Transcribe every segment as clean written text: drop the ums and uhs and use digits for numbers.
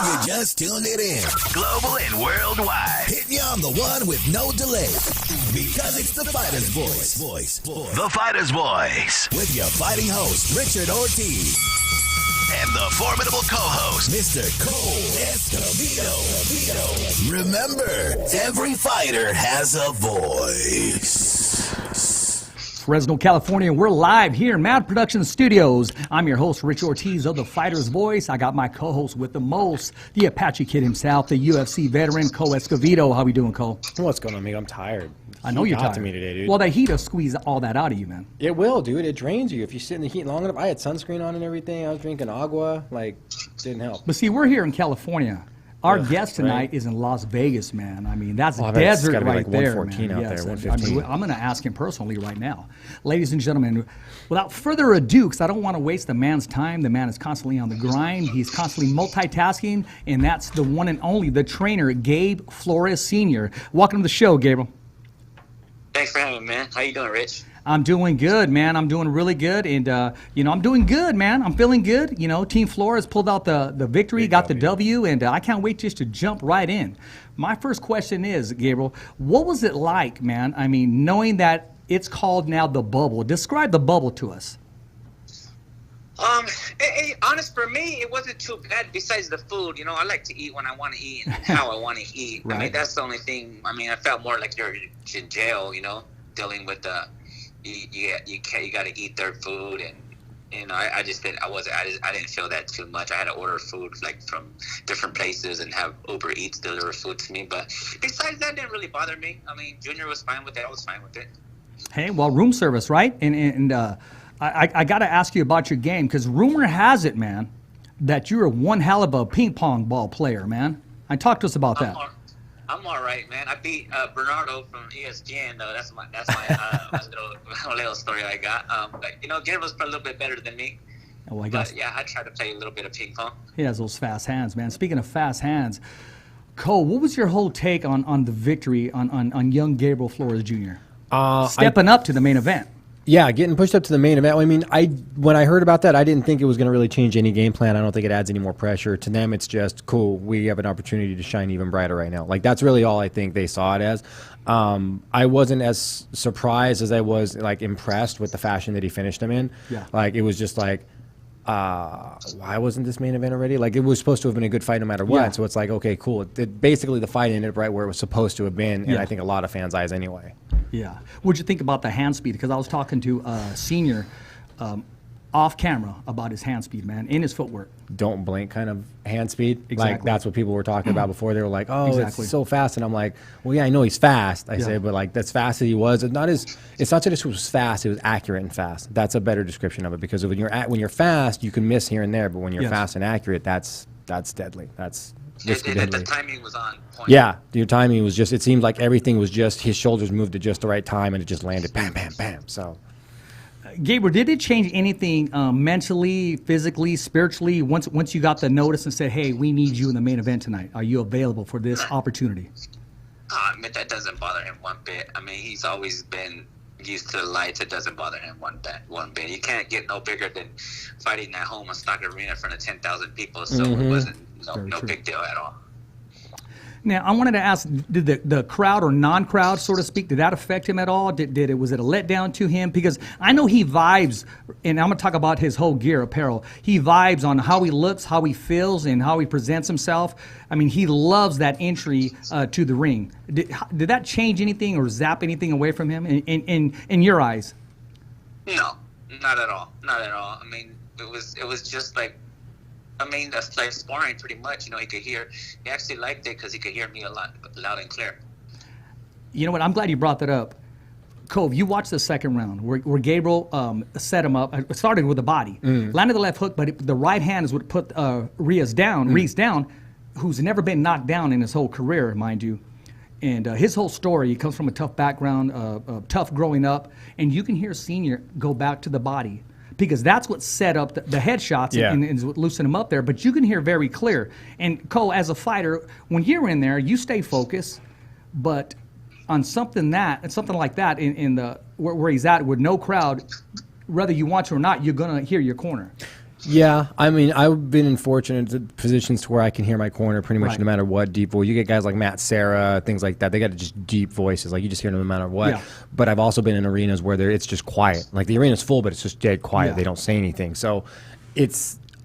You just tuned it in. Global and worldwide. Hitting you on the one with no delay. Because it's the fighter's voice. The fighter's voice. With your fighting host, Richard Ortiz. And the formidable co-host, Mr. Cole Escovedo. Remember, every fighter has a voice. Fresno, California. We're live here in Mad Production Studios. I'm your host, Rich Ortiz of The Fighter's Voice. I got my co-host with the most, the Apache Kid himself, the UFC veteran, Cole Escovedo. How we doing, Cole? What's going on, amigo? I'm tired. I know you're tired. To me today, dude. Well, the heat will squeeze all that out of you, man. It will, dude. It drains you if you sit in the heat long enough. I had sunscreen on and everything. I was drinking agua. Like, didn't help. But see, we're here in California. Our guest tonight is in Las Vegas, man. I mean, that's a desert right like there, 114 man. out Yes, there, 115. I mean, I'm going to ask him personally right now. Ladies and gentlemen, without further ado, because I don't want to waste the man's time. The man is constantly on the grind. He's constantly multitasking, and that's the one and only, the trainer, Gabe Flores Sr. Welcome to the show, Gabriel. Thanks for having me, man. How you doing, Rich? I'm doing good, man. I'm doing really good. And, I'm doing good, man. I'm feeling good. You know, Team Flores pulled out the victory, got the W, and I can't wait just to jump right in. My first question is, Gabriel, what was it like, man? I mean, knowing that it's called now the bubble. Describe the bubble to us. Honest, for me, it wasn't too bad besides the food. You know, I like to eat when I want to eat and how I want to eat. Right. I mean, that's the only thing. I mean, I felt more like you're in jail, you know, dealing with the... You got to eat their food, and you know I didn't feel that too much. I had to order food like from different places and have Uber Eats deliver food to me. But besides that, it didn't really bother me. I mean, Junior was fine with it. I was fine with it. Hey, well, room service, right? And I got to ask you about your game, because rumor has it, man, that you're one hell of a ping pong ball player, man. Talk to us about that. I'm all right, man. I beat Bernardo from ESCOVEDO. That's my little story I got. But you know, Gabe was a little bit better than me. Oh, I guess. But yeah, I tried to play a little bit of ping pong. He has those fast hands, man. Speaking of fast hands, Cole, what was your whole take on the victory on young Gabriel Flores Jr.? Stepping up to the main event. Yeah, getting pushed up to the main event. I mean, when I heard about that, I didn't think it was going to really change any game plan. I don't think it adds any more pressure. To them, it's just, cool, we have an opportunity to shine even brighter right now. Like, that's really all I think they saw it as. I wasn't as surprised as I was, like, impressed with the fashion that he finished him in. Yeah. Like, it was just like, why wasn't this main event already? Like, it was supposed to have been a good fight no matter what. Yeah. So it's like, okay, cool. Basically, the fight ended right where it was supposed to have been, and I think a lot of fans' eyes anyway. Yeah. What'd you think about the hand speed? Because I was talking to Senior off camera about his hand speed, man, and his footwork. Don't blink kind of hand speed. Exactly. Like, that's what people were talking about before. They were like, oh, exactly. It's so fast. And I'm like, well, yeah, I know he's fast. I say, but like, that's fast as he was. It's not that it was fast. It was accurate and fast. That's a better description of it, because when you're fast, you can miss here and there. But when you're fast and accurate, that's deadly. That's the timing was on point. Yeah, your timing was just, it seemed like everything was just, his shoulders moved at just the right time, and it just landed bam, bam, bam. So, Gabriel, did it change anything mentally, physically, spiritually once you got the notice and said, hey, we need you in the main event tonight? Are you available for this opportunity? I mean, that doesn't bother him one bit. I mean, he's always been used to the lights. It doesn't bother him one bit. You can't get no bigger than fighting at home in Stock Arena in front of 10,000 people, so it wasn't no big deal at all. Now, I wanted to ask, did the crowd or non-crowd, so to speak, did that affect him at all? Was it a letdown to him? Because I know he vibes, and I'm going to talk about his whole gear, apparel. He vibes on how he looks, how he feels, and how he presents himself. I mean, he loves that entry to the ring. Did that change anything or zap anything away from him in your eyes? No, not at all. Not at all. I mean, it was just like, that's like sparring pretty much. You know, he actually liked it because he could hear me a lot, loud and clear. You know what? I'm glad you brought that up. Cove, you watched the second round where Gabriel set him up. It started with the body, landed the left hook, but the right hand is what put Reese down, who's never been knocked down in his whole career, mind you. And his whole story, he comes from a tough background, tough growing up, and you can hear Senior go back to the body, because that's what set up the headshots and what loosened him up there. But you can hear very clear. And Cole, as a fighter, when you're in there, you stay focused. But on something like that, in the where he's at with no crowd, whether you want to or not, you're gonna hear your corner. Yeah, I mean, I've been in fortunate positions to where I can hear my corner pretty much no matter what, deep voice. You get guys like Matt Serra, things like that. They got just deep voices. Like, you just hear them no matter what. Yeah. But I've also been in arenas where it's just quiet. Like, the arena's full, but it's just dead quiet. Yeah. They don't say anything. So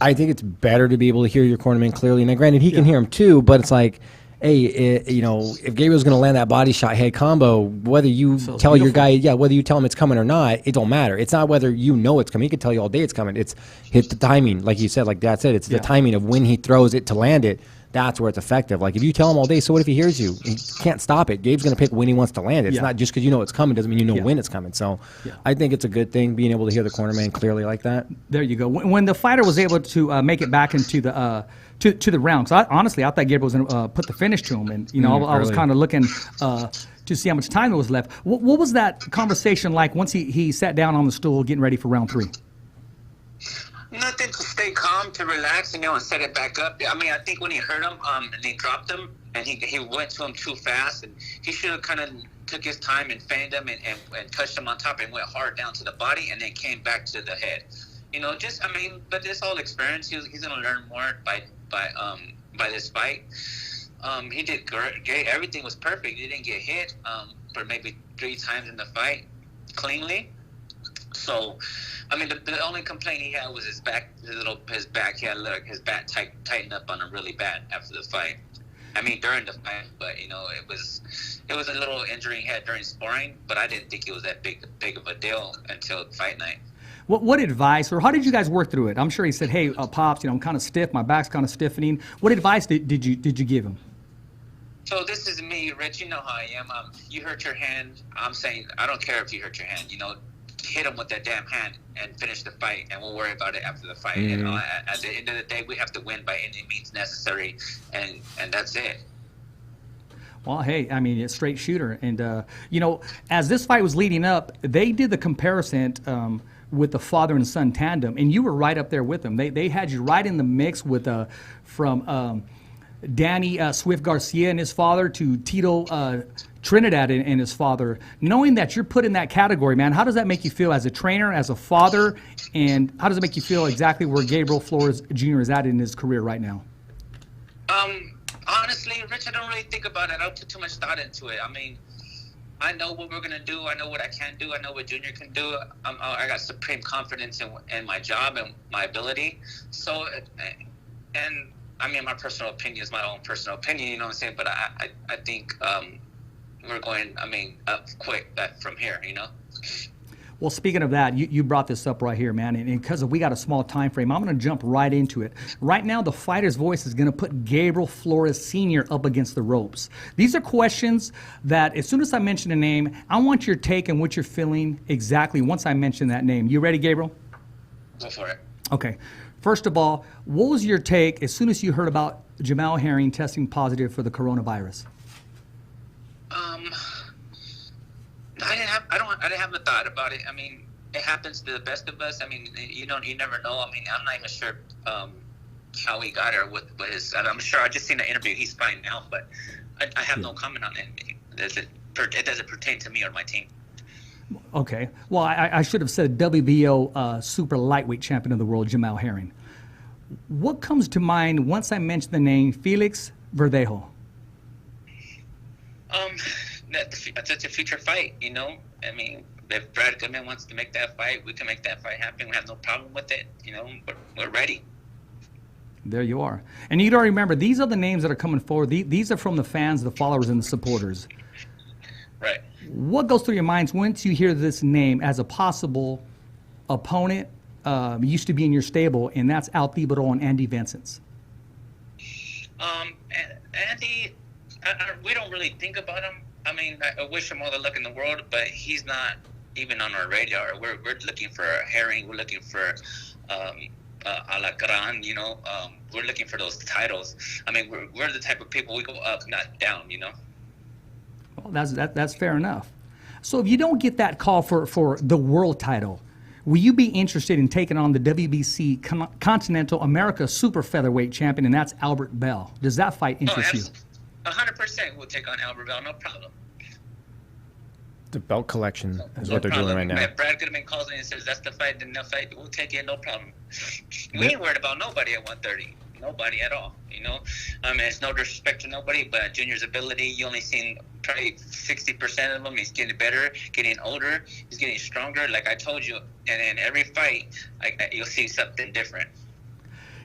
I think it's better to be able to hear your cornerman clearly. Now, granted, he can hear him too, but it's like, hey, if Gabriel's going to land that body shot head combo, whether you tell your guy, whether you tell him it's coming or not, it don't matter. It's not whether you know it's coming. He could tell you all day it's coming. It's hit the timing, like you said, like Dad said. It's the timing of when he throws it to land it. That's where it's effective. Like, if you tell him all day, so what if he hears you? He can't stop it. Gabe's going to pick when he wants to land it. It's not just because you know it's coming doesn't mean you know when it's coming. So I think it's a good thing being able to hear the cornerman clearly like that. There you go. When the fighter was able to make it back into the to the round, because honestly, I thought Gabriel was going to put the finish to him. And, I was kind of looking to see how much time there was left. What was that conversation like once he sat down on the stool getting ready for round 3? Nothing, to stay calm, to relax, and set it back up. I mean, I think when he hurt him, and he dropped him, and he went to him too fast, and he should have kind of took his time and fanned him and touched him on top and went hard down to the body, and then came back to the head. But it's all experience. He's going to learn more by this fight. He did great. Everything was perfect. He didn't get hit for maybe 3 times in the fight cleanly. So, the only complaint he had was his back. His back. He had his back tightened up on him really bad after the fight. During the fight, but it was a little injury he had during sparring. But I didn't think it was that big of a deal until fight night. What advice, or how did you guys work through it? I'm sure he said, "Hey, Pops, I'm kind of stiff. My back's kind of stiffening." What advice did you give him? So this is me, Rich. You know how I am. You hurt your hand. I'm saying I don't care if you hurt your hand. Hit him with that damn hand and finish the fight, and we'll worry about it after the fight. Mm-hmm. At the end of the day, we have to win by any means necessary, and that's it. Well, hey, it's straight shooter, and as this fight was leading up, they did the comparison with the father and son tandem, and you were right up there with them. They had you right in the mix with from Danny Swift Garcia and his father to Tito Trinidad and his father. Knowing that you're put in that category, man, how does that make you feel as a trainer, as a father, and how does it make you feel exactly where Gabriel Flores Jr. is at in his career right now? Honestly, Rich, I don't really think about it. I don't put too much thought into it. I know what we're going to do. I know what I can do. I know what Junior can do. I got supreme confidence in my job and my ability. So, my personal opinion is my own personal opinion, you know what I'm saying? But I think we're going, up quick from here, Well, speaking of that, you brought this up right here, man, and because we got a small time frame, I'm going to jump right into it. Right now, the fighter's voice is going to put Gabriel Flores Sr. up against the ropes. These are questions that, as soon as I mention a name, I want your take and what you're feeling exactly once I mention that name. You ready, Gabriel? Go for it. Okay. First of all, what was your take as soon as you heard about Jamel Herring testing positive for the coronavirus? I didn't have a thought about it. It happens to the best of us. You never know. I'm not even sure how he got it with his. I'm sure. I just seen the interview. He's fine now, but I have no comment on it. It doesn't pertain to me or my team. Okay. Well, I should have said WBO super lightweight champion of the world, Jamel Herring. What comes to mind once I mention the name Felix Verdejo? That's a future fight, If Brad Goodman wants to make that fight, we can make that fight happen. We have no problem with it. We're ready. There you are. And you got to remember, these are the names that are coming forward. These are from the fans, the followers, and the supporters. Right. What goes through your minds once you hear this name as a possible opponent? Used to be in your stable, and that's Al Thibodeau and Andy Vincent's. Andy, we don't really think about him. I wish him all the luck in the world, but he's not even on our radar. We're looking for Herring. We're looking for Alacran. We're looking for those titles. We're the type of people we go up, not down. Well, that's fair enough. So if you don't get that call for the world title, will you be interested in taking on the WBC Continental America Super Featherweight champion, and that's Albert Bell? Does that fight interest you? 100% we'll take on Albert Bell, no problem. The belt collection is No what they're doing right now. If Brad Goodman calls in and says that's the fight, then the fight, we'll take it, no problem. We ain't worried about nobody at 130. Nobody at all, you know. I mean, it's no disrespect to nobody, but Junior's ability, you only seen probably 60% of him. He's getting better, getting older, he's getting stronger. Like I told you, and in every fight, you'll see something different.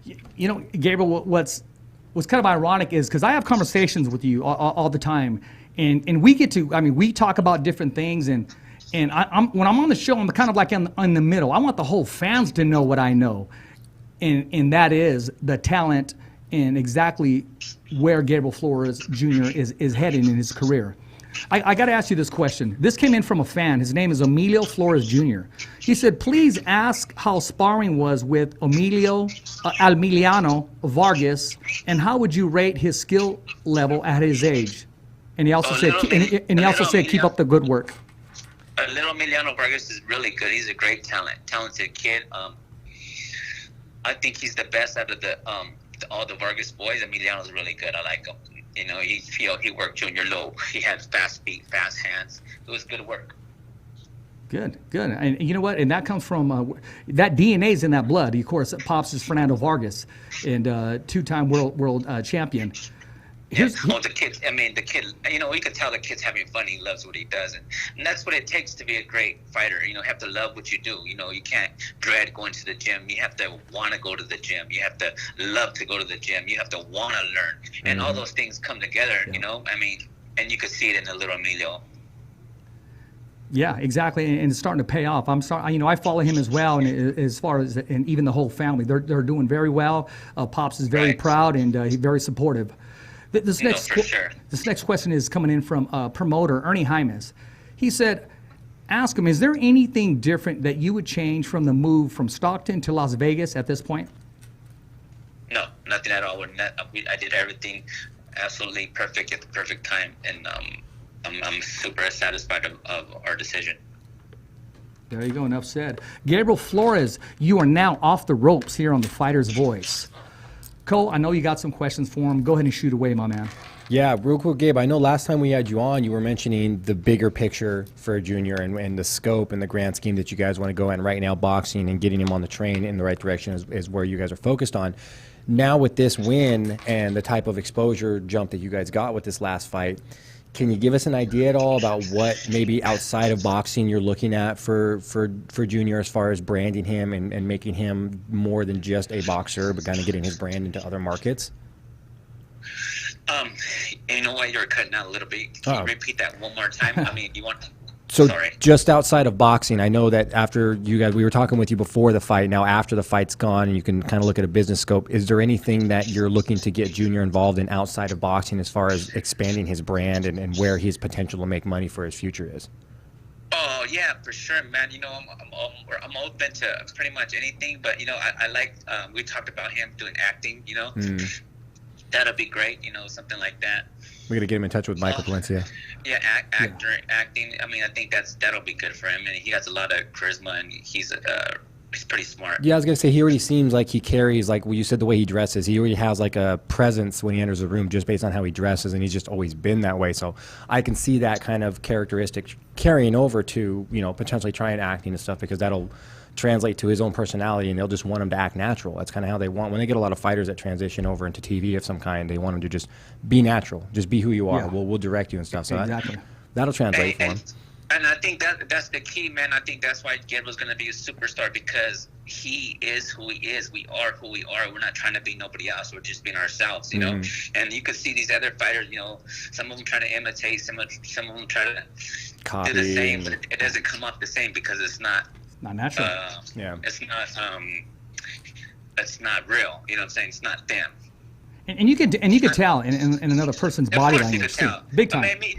You know, Gabriel, what's kind of ironic is because I have conversations with you all the time, and we get to, I mean, we talk about different things, and I'm when I'm on the show, I'm kind of like in the middle. I want the whole fans to know what I know. And that is the talent and exactly where Gabriel Flores Jr. is heading in his career. I got to ask you this question. This came in from a fan. His name is Emilio Flores Jr. He said, please ask how sparring was with Emiliano Vargas, and how would you rate his skill level at his age? And he also said, keep up the good work. Little Emiliano Vargas is really good. He's a great talented kid. I think he's the best out of all the Vargas boys. Emiliano's really good. I like him. You know, he worked Junior low. He had fast feet, fast hands. It was good work. Good. And you know what? And that comes from that DNA's in that blood. Of course, Pops is Fernando Vargas, and two-time world champion. The kid, you know, you can tell the kid's having fun. He loves what he does. And that's what it takes to be a great fighter. You know, you have to love what you do. You know, you can't dread going to the gym. You have to want to go to the gym. You have to love to go to the gym. You have to want to learn. And all those things come together, you know. I mean, and you could see it in the little Emilio. Yeah, exactly, and it's starting to pay off. I follow him as well, and as far as and even the whole family, they're doing very well. Pops is very proud, and he's very supportive. This next question is coming in from promoter Ernie Jaimes. He said, ask him, is there anything different that you would change from the move from Stockton to Las Vegas at this point? No, nothing at all. I did everything absolutely perfect at the perfect time, and I'm super satisfied of our decision. There you go, enough said. Gabriel Flores, you are now off the ropes here on The Fighter's Voice. Cole, I know you got some questions for him. Go ahead and shoot away, my man. Yeah, real quick, Gabe. I know last time we had you on, you were mentioning the bigger picture for Junior and the scope and the grand scheme that you guys want to go in right now. Boxing and getting him on the train in the right direction is where you guys are focused on. Now with this win and the type of exposure jump that you guys got with this last fight, can you give us an idea at all about what maybe outside of boxing you're looking at for Junior as far as branding him and making him more than just a boxer, but kind of getting his brand into other markets? You know what? You're cutting out a little bit. Can you repeat that one more time? I mean, you want... So Sorry. Just outside of boxing, I know that after you guys, we were talking with you before the fight. Now after the fight's gone, and you can kind of look at a business scope. Is there anything that you're looking to get Junior involved in outside of boxing, as far as expanding his brand and where his potential to make money for his future is? Oh yeah, for sure, man. You know, I'm open to pretty much anything, but you know, I like. We talked about him doing acting. You know, that'll be great. You know, something like that. We got to get him in touch with Michael Palencia. Yeah, acting. I mean, I think that'll be good for him, and he has a lot of charisma, and he's pretty smart. Yeah, I was gonna say he already seems like he carries, like you said, the way he dresses. He already has like a presence when he enters a room, just based on how he dresses, and he's just always been that way. So I can see that kind of characteristic carrying over to, you know, potentially trying acting and stuff, because that'll translate to his own personality, and they'll just want him to act natural. That's kind of how they want, when they get a lot of fighters that transition over into TV of some kind, they want them to just be natural, just be who you are. Yeah. We'll direct you and stuff. So exactly. That'll translate for him. And I think that's the key, man. I think that's why Gabriel's going to be a superstar, because he is who he is. We are who we are. We're not trying to be nobody else. We're just being ourselves, you know. And you can see these other fighters, you know, some of them try to imitate, some of them try to copy, do the same, but it doesn't come up the same because it's not natural. It's not real. You know what I'm saying? It's not them. And you can tell in another person's body language too, big time. I mean,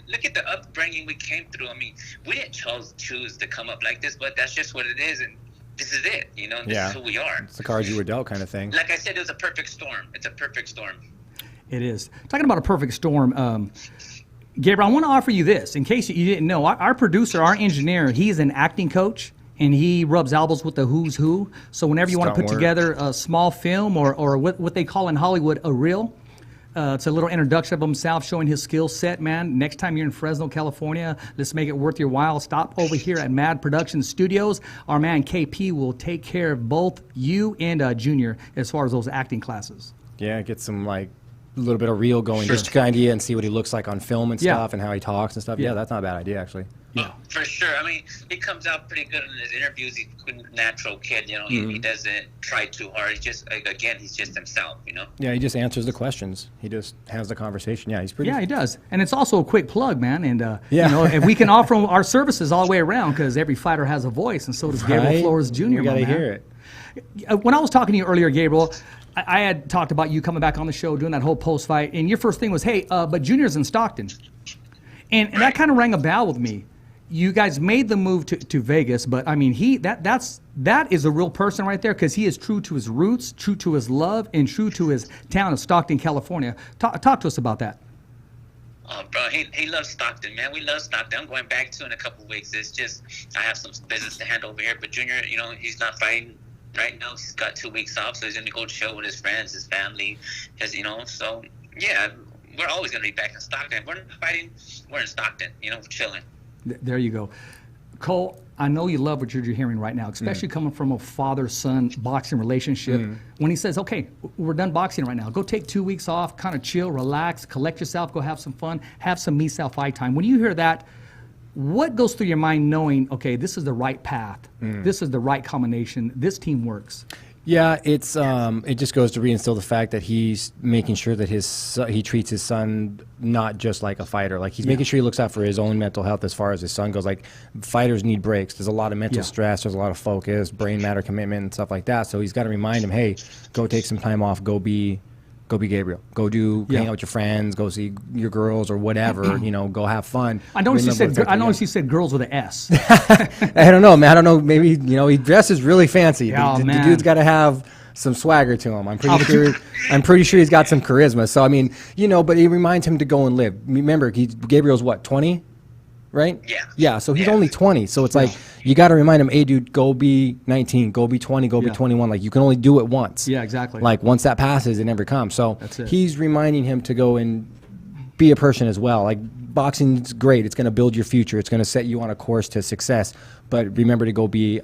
look at the upbringing we came through. I mean, we didn't choose to come up like this, but that's just what it is, and this is it. You know, this is who we are. It's the cards you were dealt, kind of thing. Like I said, it was a perfect storm. It's a perfect storm. It is. Talking about a perfect storm, Gabriel, I want to offer you this in case you didn't know. Our producer, our engineer, he's an acting coach. And he rubs elbows with the who's who. So whenever you want to put together a small film or what they call in Hollywood a reel, It's a little introduction of himself, showing his skill set, man. Next time you're in Fresno, California, let's make it worth your while. Stop over here at Mad Production Studios. Our man KP will take care of both you and Junior as far as those acting classes. Yeah, get some like a little bit of reel going, just to idea and see what he looks like on film and stuff, and how he talks and stuff. Yeah, that's not a bad idea actually. Yeah, for sure. I mean, he comes out pretty good in his interviews. He's a natural kid, you know. He doesn't try too hard. He's just, again, he's just himself, you know. Yeah, he just answers the questions. He just has the conversation. Yeah, he's pretty. Yeah, he does. And it's also a quick plug, man. And you know, and we can offer our services all the way around because every fighter has a voice, and so does Gabriel Flores Jr. You gotta hear it. When I was talking to you earlier, Gabriel, I had talked about you coming back on the show, doing that whole post fight, and your first thing was, "Hey, but Junior's in Stockton," and that kind of rang a bell with me. You guys made the move to Vegas, but I mean, that is a real person right there because he is true to his roots, true to his love, and true to his town of Stockton, California. Talk to us about that. Oh, bro, he loves Stockton, man. We love Stockton. I'm going back to in a couple of weeks. It's just I have some business to handle over here, but Junior, you know, he's not fighting right now. He's got 2 weeks off, so he's going to go chill with his friends, his family, you know. So yeah, we're always going to be back in Stockton. We're not fighting. We're in Stockton, you know, chilling. There you go. Cole, I know you love what you're hearing right now, especially coming from a father-son boxing relationship. When he says, okay, we're done boxing right now. Go take 2 weeks off, kind of chill, relax, collect yourself, go have some fun, have some me-self fight time. When you hear that, what goes through your mind knowing, okay, this is the right path, this is the right combination, this team works? Yeah, it's it just goes to reinstill the fact that he's making sure that he treats his son not just like a fighter. Like he's making sure he looks out for his own mental health as far as his son goes. Like fighters need breaks. There's a lot of mental stress. There's a lot of focus, brain matter commitment, and stuff like that. So he's got to remind him, hey, go take some time off. Go be Gabriel. Go hang out with your friends. Go see your girls or whatever. You know, go have fun. I know she said girls with an S. I don't know, man. I don't know. Maybe, you know, he dresses really fancy. The dude's got to have some swagger to him. I'm pretty sure he's got some charisma. So I mean, you know, but it reminds him to go and live. Remember, Gabriel's what, 20? Right? Yeah. Yeah, so he's only 20. So it's like, you got to remind him, hey, dude, go be 19, go be 20, go be 21. Like, you can only do it once. Yeah, exactly. Like, once that passes, it never comes. So he's reminding him to go and be a person as well. Like, boxing's great. It's going to build your future. It's going to set you on a course to success. But remember to go be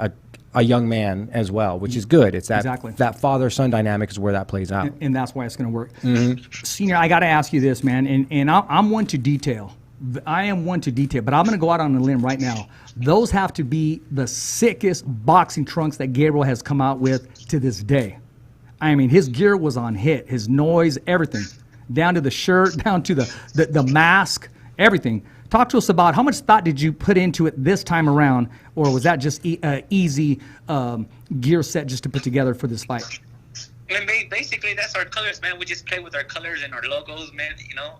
a young man as well, which is good. It's that that father-son dynamic is where that plays out. And that's why it's going to work. Senior, I got to ask you this, man, and I'm one to detail. I am one to detail, but I'm going to go out on a limb right now. Those have to be the sickest boxing trunks that Gabriel has come out with to this day. I mean, his gear was on hit, his noise, everything, down to the shirt, down to the mask, everything. Talk to us about how much thought did you put into it this time around, or was that just easy gear set just to put together for this fight? I mean, basically, that's our colors, man. We just play with our colors and our logos, man, you know.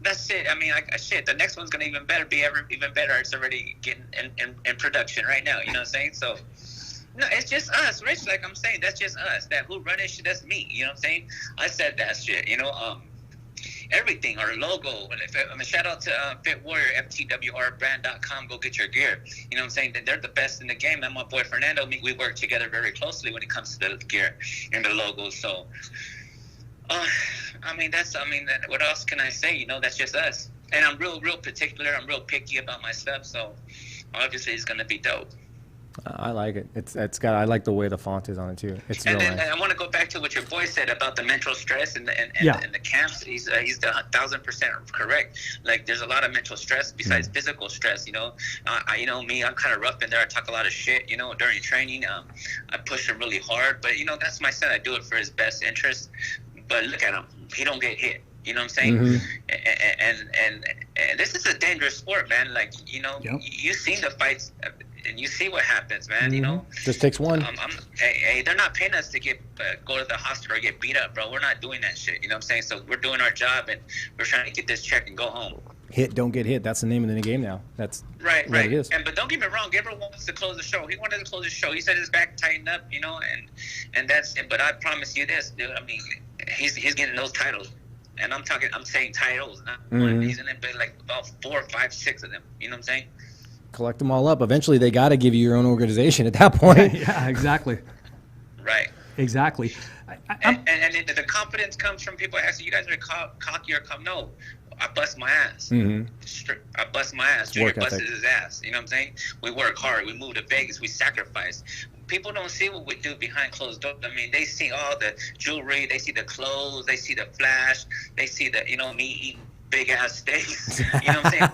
That's it. I mean, shit, the next one's going to be even better. It's already getting in production right now, you know what I'm saying? So, no, it's just us, Rich. Like I'm saying, that's just us. That who run it shit, that's me, you know what I'm saying? I said that shit, you know. Everything, our logo. I mean, shout out to Fit Warrior, FTWRbrand.com. Go get your gear. You know what I'm saying? They're the best in the game. And my boy Fernando, we work together very closely when it comes to the gear and the logos. So, what else can I say? You know, that's just us. And I'm real particular. I'm real picky about my stuff. So obviously it's going to be dope. I like it. I like the way the font is on it too. It's real nice. And I want to go back to what your boy said about the mental stress and the camps. He's 1,000% correct. Like there's a lot of mental stress besides physical stress. You know, you know me. I'm kind of rough in there. I talk a lot of shit. You know, during training, I push him really hard. But you know, that's my son. I do it for his best interest. But look at him. He don't get hit. You know what I'm saying? And this is a dangerous sport, man. Like, you know, you've seen the fights and you see what happens, man. You know, just takes one. Hey, they're not paying us to go to the hospital or get beat up, bro. We're not doing that shit. You know what I'm saying? So we're doing our job and we're trying to get this check and go home. Hit, don't get hit. That's the name of the game now. That's right. It is. But don't get me wrong. Gabriel wants to close the show. He wanted to close the show. He said his back tightened up, you know, and that's it. But I promise you this, dude. I mean, he's getting those titles. And I'm saying titles, not one. He's in it, but like about 4, 5, 6 of them. You know what I'm saying? Collect them all up. Eventually, they got to give you your own organization at that point. Yeah, exactly. Right. Exactly. And then the confidence comes from people asking, you guys are cocky or come. No, I bust my ass. I bust my ass. Junior busted his ass. You know what I'm saying? We work hard. We move to Vegas. We sacrifice. People don't see what we do behind closed doors. I mean, they see all the jewelry. They see the clothes. They see the flash. They see the, me eating big ass steaks. You know what I'm saying?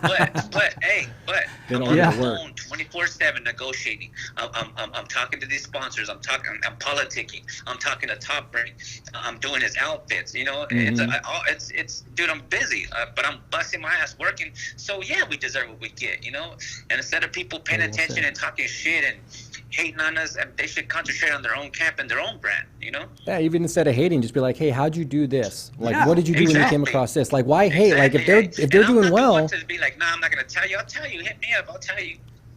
But I'm on the phone 24/7 negotiating. I'm talking to these sponsors. I'm politicking. I'm talking to Top Rank. I'm doing his outfits. It's dude. I'm busy, but I'm busting my ass working. So yeah, we deserve what we get. And instead of people paying attention and talking shit and hating on us, they should concentrate on their own camp and their own brand. Yeah, even instead of hating, just be like, hey, how'd you do this? Like, what did you do when you came across this? Like, why hate? Like, if they're doing well, to be like, nah, I'm not gonna tell you. I'll tell you. Hit me up. I'll tell you.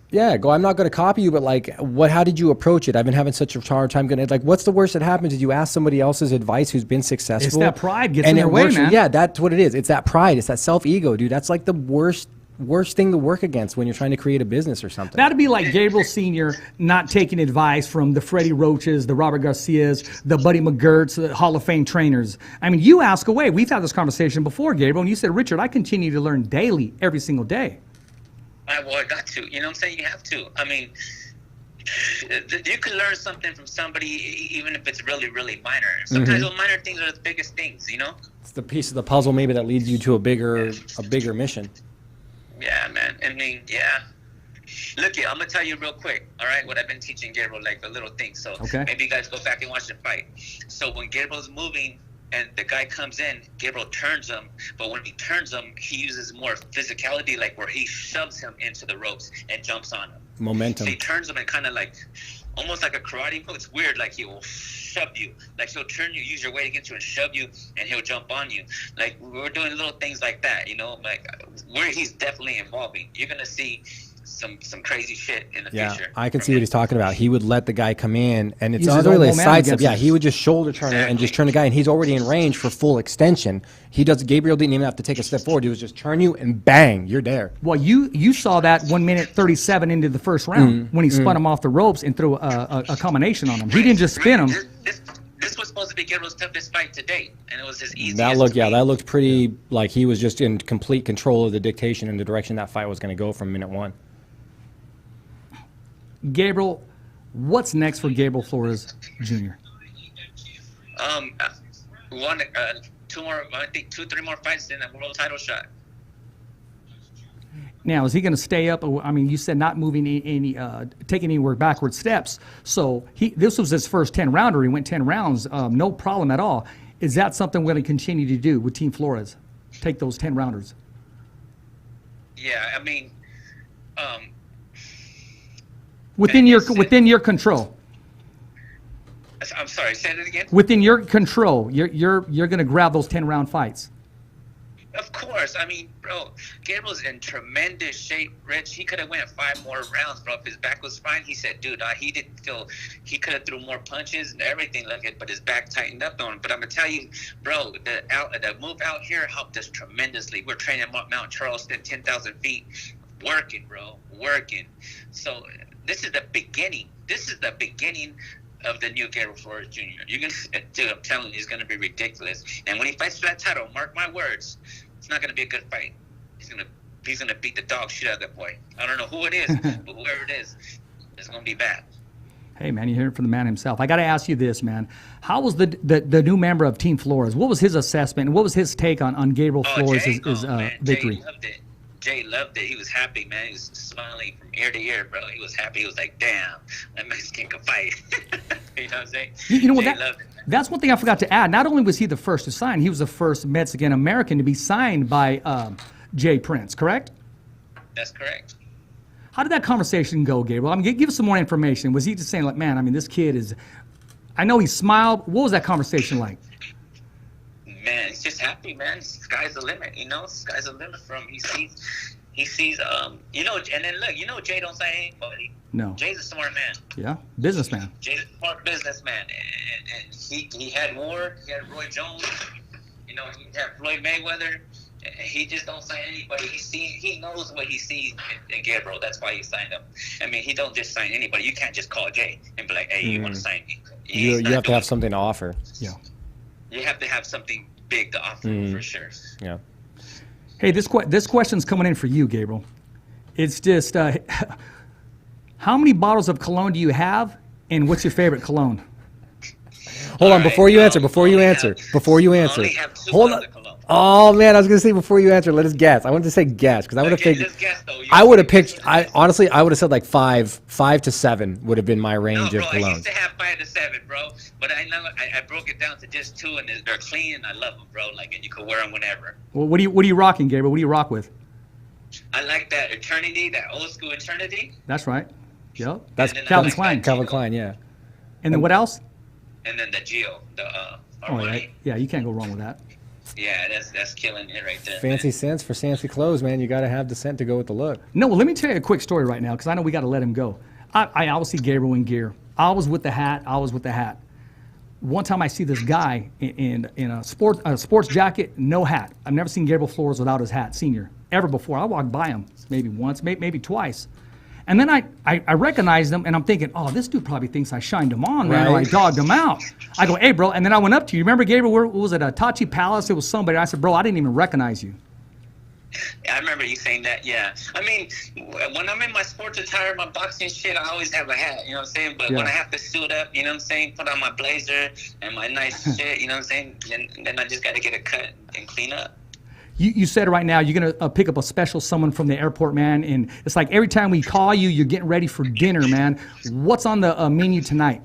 Yeah, I'm not going to copy you, but like, how did you approach it? I've been having such a hard time getting it. Like, what's the worst that happens? Did you ask somebody else's advice who's been successful? It's that pride gets in their way, man. Yeah, that's what it is. It's that pride. It's that self-ego, dude. That's like the worst thing to work against when you're trying to create a business or something. That'd be like Gabriel Sr. not taking advice from the Freddie Roaches, the Robert Garcias, the Buddy McGirts, the Hall of Fame trainers. I mean, you ask away. We've had this conversation before, Gabriel, and you said, Richard, I continue to learn daily, every single day. I got to. You know what I'm saying? You have to. I mean, you can learn something from somebody even if it's really, really minor. Sometimes those minor things are the biggest things, It's the piece of the puzzle maybe that leads you to a bigger mission. Yeah, man. I mean, yeah. Look, I'm going to tell you real quick, all right, what I've been teaching Gabriel, like the little things. So maybe you guys go back and watch the fight. So when Gabriel's moving and the guy comes in, Gabriel turns him. But when he turns him, he uses more physicality, like where he shoves him into the ropes and jumps on him. Momentum. So he turns him and kind of like, almost like a karate move. It's weird, like he will shove you. Like he'll turn you, use your weight against you and shove you, and he'll jump on you. Like we're doing little things like that, like where he's definitely evolving. You're going to see some crazy shit in the future. I can see what he's talking about. He would let the guy come in, and it's not really a side step. Yeah, he would just shoulder turn and just turn the guy, and he's already in range for full extension. Gabriel didn't even have to take a step forward. He was just turn you and bang, you're there. Well, you saw that 1 minute 37 into the first round when he spun him off the ropes and threw a combination on him. He didn't just spin him. This was supposed to be Gabriel's toughest fight to date, and it was his easiest. That looked pretty like he was just in complete control of the dictation and the direction that fight was going to go from minute one. Gabriel, what's next for Gabriel Flores Jr.? Two, three more fights in a world title shot. Now, is he going to stay up? I mean, you said not moving taking anywhere backward steps. So this was his first 10-rounder. He went 10 rounds, no problem at all. Is that something we're going to continue to do with Team Flores? Take those 10-rounders? Yeah, I mean, within your control. I'm sorry, say it again. Within your control, you're going to grab those 10-round fights. Of course. I mean, bro, Gabriel's in tremendous shape, Rich. He could have went 5 more rounds, bro. If his back was fine, he said, dude, he didn't feel, he could have threw more punches and everything like it, but his back tightened up on him. But I'm going to tell you, bro, the move out here helped us tremendously. We're training Mount Charleston, 10,000 feet, working, bro, working. So this is the beginning. This is the beginning of the new Gabe Flores Jr. Dude, I'm telling you, it's going to be ridiculous. And when he fights for that title, mark my words, it's not going to be a good fight. He's going to beat the dog shit out of that boy. I don't know who it is, but whoever it is, it's going to be bad. Hey, man, you heard it from the man himself. I got to ask you this, man. How was the new member of Team Flores? What was his assessment? What was his take on Gabriel Flores' victory? Jay loved it. He was happy, man. He was smiling from ear to ear, bro. He was happy. He was like, damn, that Mexican can fight. You know what I'm saying? You know what? That's one thing I forgot to add. Not only was he the first to sign, he was the first Mexican-American to be signed by Jay Prince, correct? That's correct. How did that conversation go, Gabriel? I mean, give us some more information. Was he just saying, like, man, I mean, this kid is – I know he smiled. What was that conversation like? Man, he's just happy, man. Sky's the limit, you know? Sky's the limit for him. He sees, you know, and then look, you know Jay don't say anybody. No. Jay's a smart man. Yeah, businessman. Jay's a smart businessman. And he had Ward, he had Roy Jones, you know, he had Floyd Mayweather. He just don't sign anybody. He knows what he sees in Gabriel. That's why he signed him. I mean, he don't just sign anybody. You can't just call Jay and be like, hey, you want to sign me? You have to have something to offer. Yeah. You have to have something big to offer for sure. Yeah. Hey, this question's coming in for you, Gabriel. It's just, how many bottles of cologne do you have, and what's your favorite cologne? Hold on, before you answer. Hold on. Oh man, I was gonna say before you answer, let us guess. I wanted to say guess because I would have picked. I would have picked. Honestly, I would have said like 5 to 7 would have been my range of cologne. I used to have 5 to 7, bro. But I broke it down to just 2, and they're clean. And I love them, bro. Like, and you can wear them whenever. Well, what are you rocking, Gabriel? What do you rock with? I like that Eternity, that old school Eternity. That's right. Yep. That's Calvin Klein. Calvin Klein, yeah. And then what else? And then the Geo, the yeah, you can't go wrong with that. Yeah, that's killing it right there. Fancy scents for fancy clothes, man. You got to have the scent to go with the look. No, well, let me tell you a quick story right now because I know we got to let him go. I always see Gabriel in gear. I was with the hat. One time I see this guy in a sports jacket, no hat. I've never seen Gabriel Flores without his hat, senior, ever before. I walked by him maybe once, maybe twice. And then I recognized him, and I'm thinking, oh, this dude probably thinks I shined him on, man, or I dogged him out. I go, hey, bro. And then I went up to you. Remember, Gabriel, where was it, Tachi Palace? It was somebody. I said, bro, I didn't even recognize you. Yeah, I remember you saying that, yeah. I mean, when I'm in my sports attire, my boxing shit, I always have a hat, you know what I'm saying? But when I have to suit up, you know what I'm saying, put on my blazer and my nice shit, you know what I'm saying, then I just got to get a cut and clean up. You said right now you're going to pick up a special someone from the airport, man, and it's like every time we call you, you're getting ready for dinner, man. What's on the menu tonight?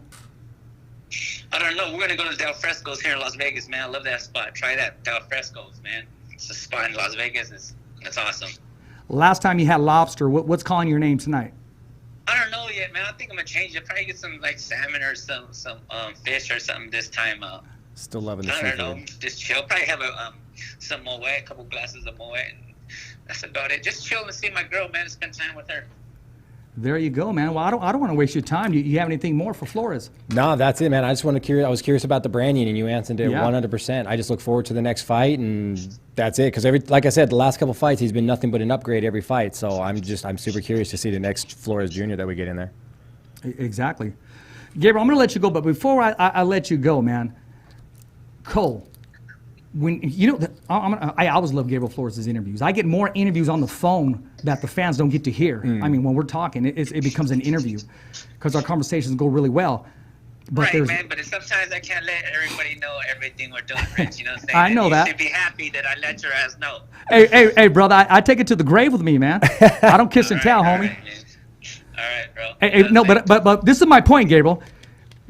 I don't know. We're going to go to Del Fresco's here in Las Vegas, man. I love that spot. Try that, Del Fresco's, man. It's a spot in Las Vegas. It's awesome. Last time you had lobster, what's calling your name tonight? I don't know yet, man. I think I'm going to change it. Probably get some, like, salmon or some fish or something this time. Still loving the seafood. seafood. I don't know. Just chill. Probably have some Moet, a couple glasses of Moet, and that's about it. Just chill and see my girl, man, and spend time with her. There you go, man. Well, I don't want to waste your time. Do you have anything more for Flores? No, that's it, man. I was curious about the branding, and you answered it 100%. I just look forward to the next fight, and that's it. Because like I said, the last couple fights, he's been nothing but an upgrade every fight. So I'm super curious to see the next Flores Jr. that we get in there. Exactly. Gabriel, I'm going to let you go, but before I let you go, man, Cole, when I always love Gabriel Flores' interviews. I get more interviews on the phone that the fans don't get to hear. I mean, when we're talking, it becomes an interview because our conversations go really well. But right, man, but sometimes I can't let everybody know everything we're doing, Rich. You know what I'm saying? I know that. You should be happy that I let your ass know. Hey, brother, I take it to the grave with me, man. I don't kiss and tell, homie. All right, bro. Hey, no, but this is my point, Gabriel.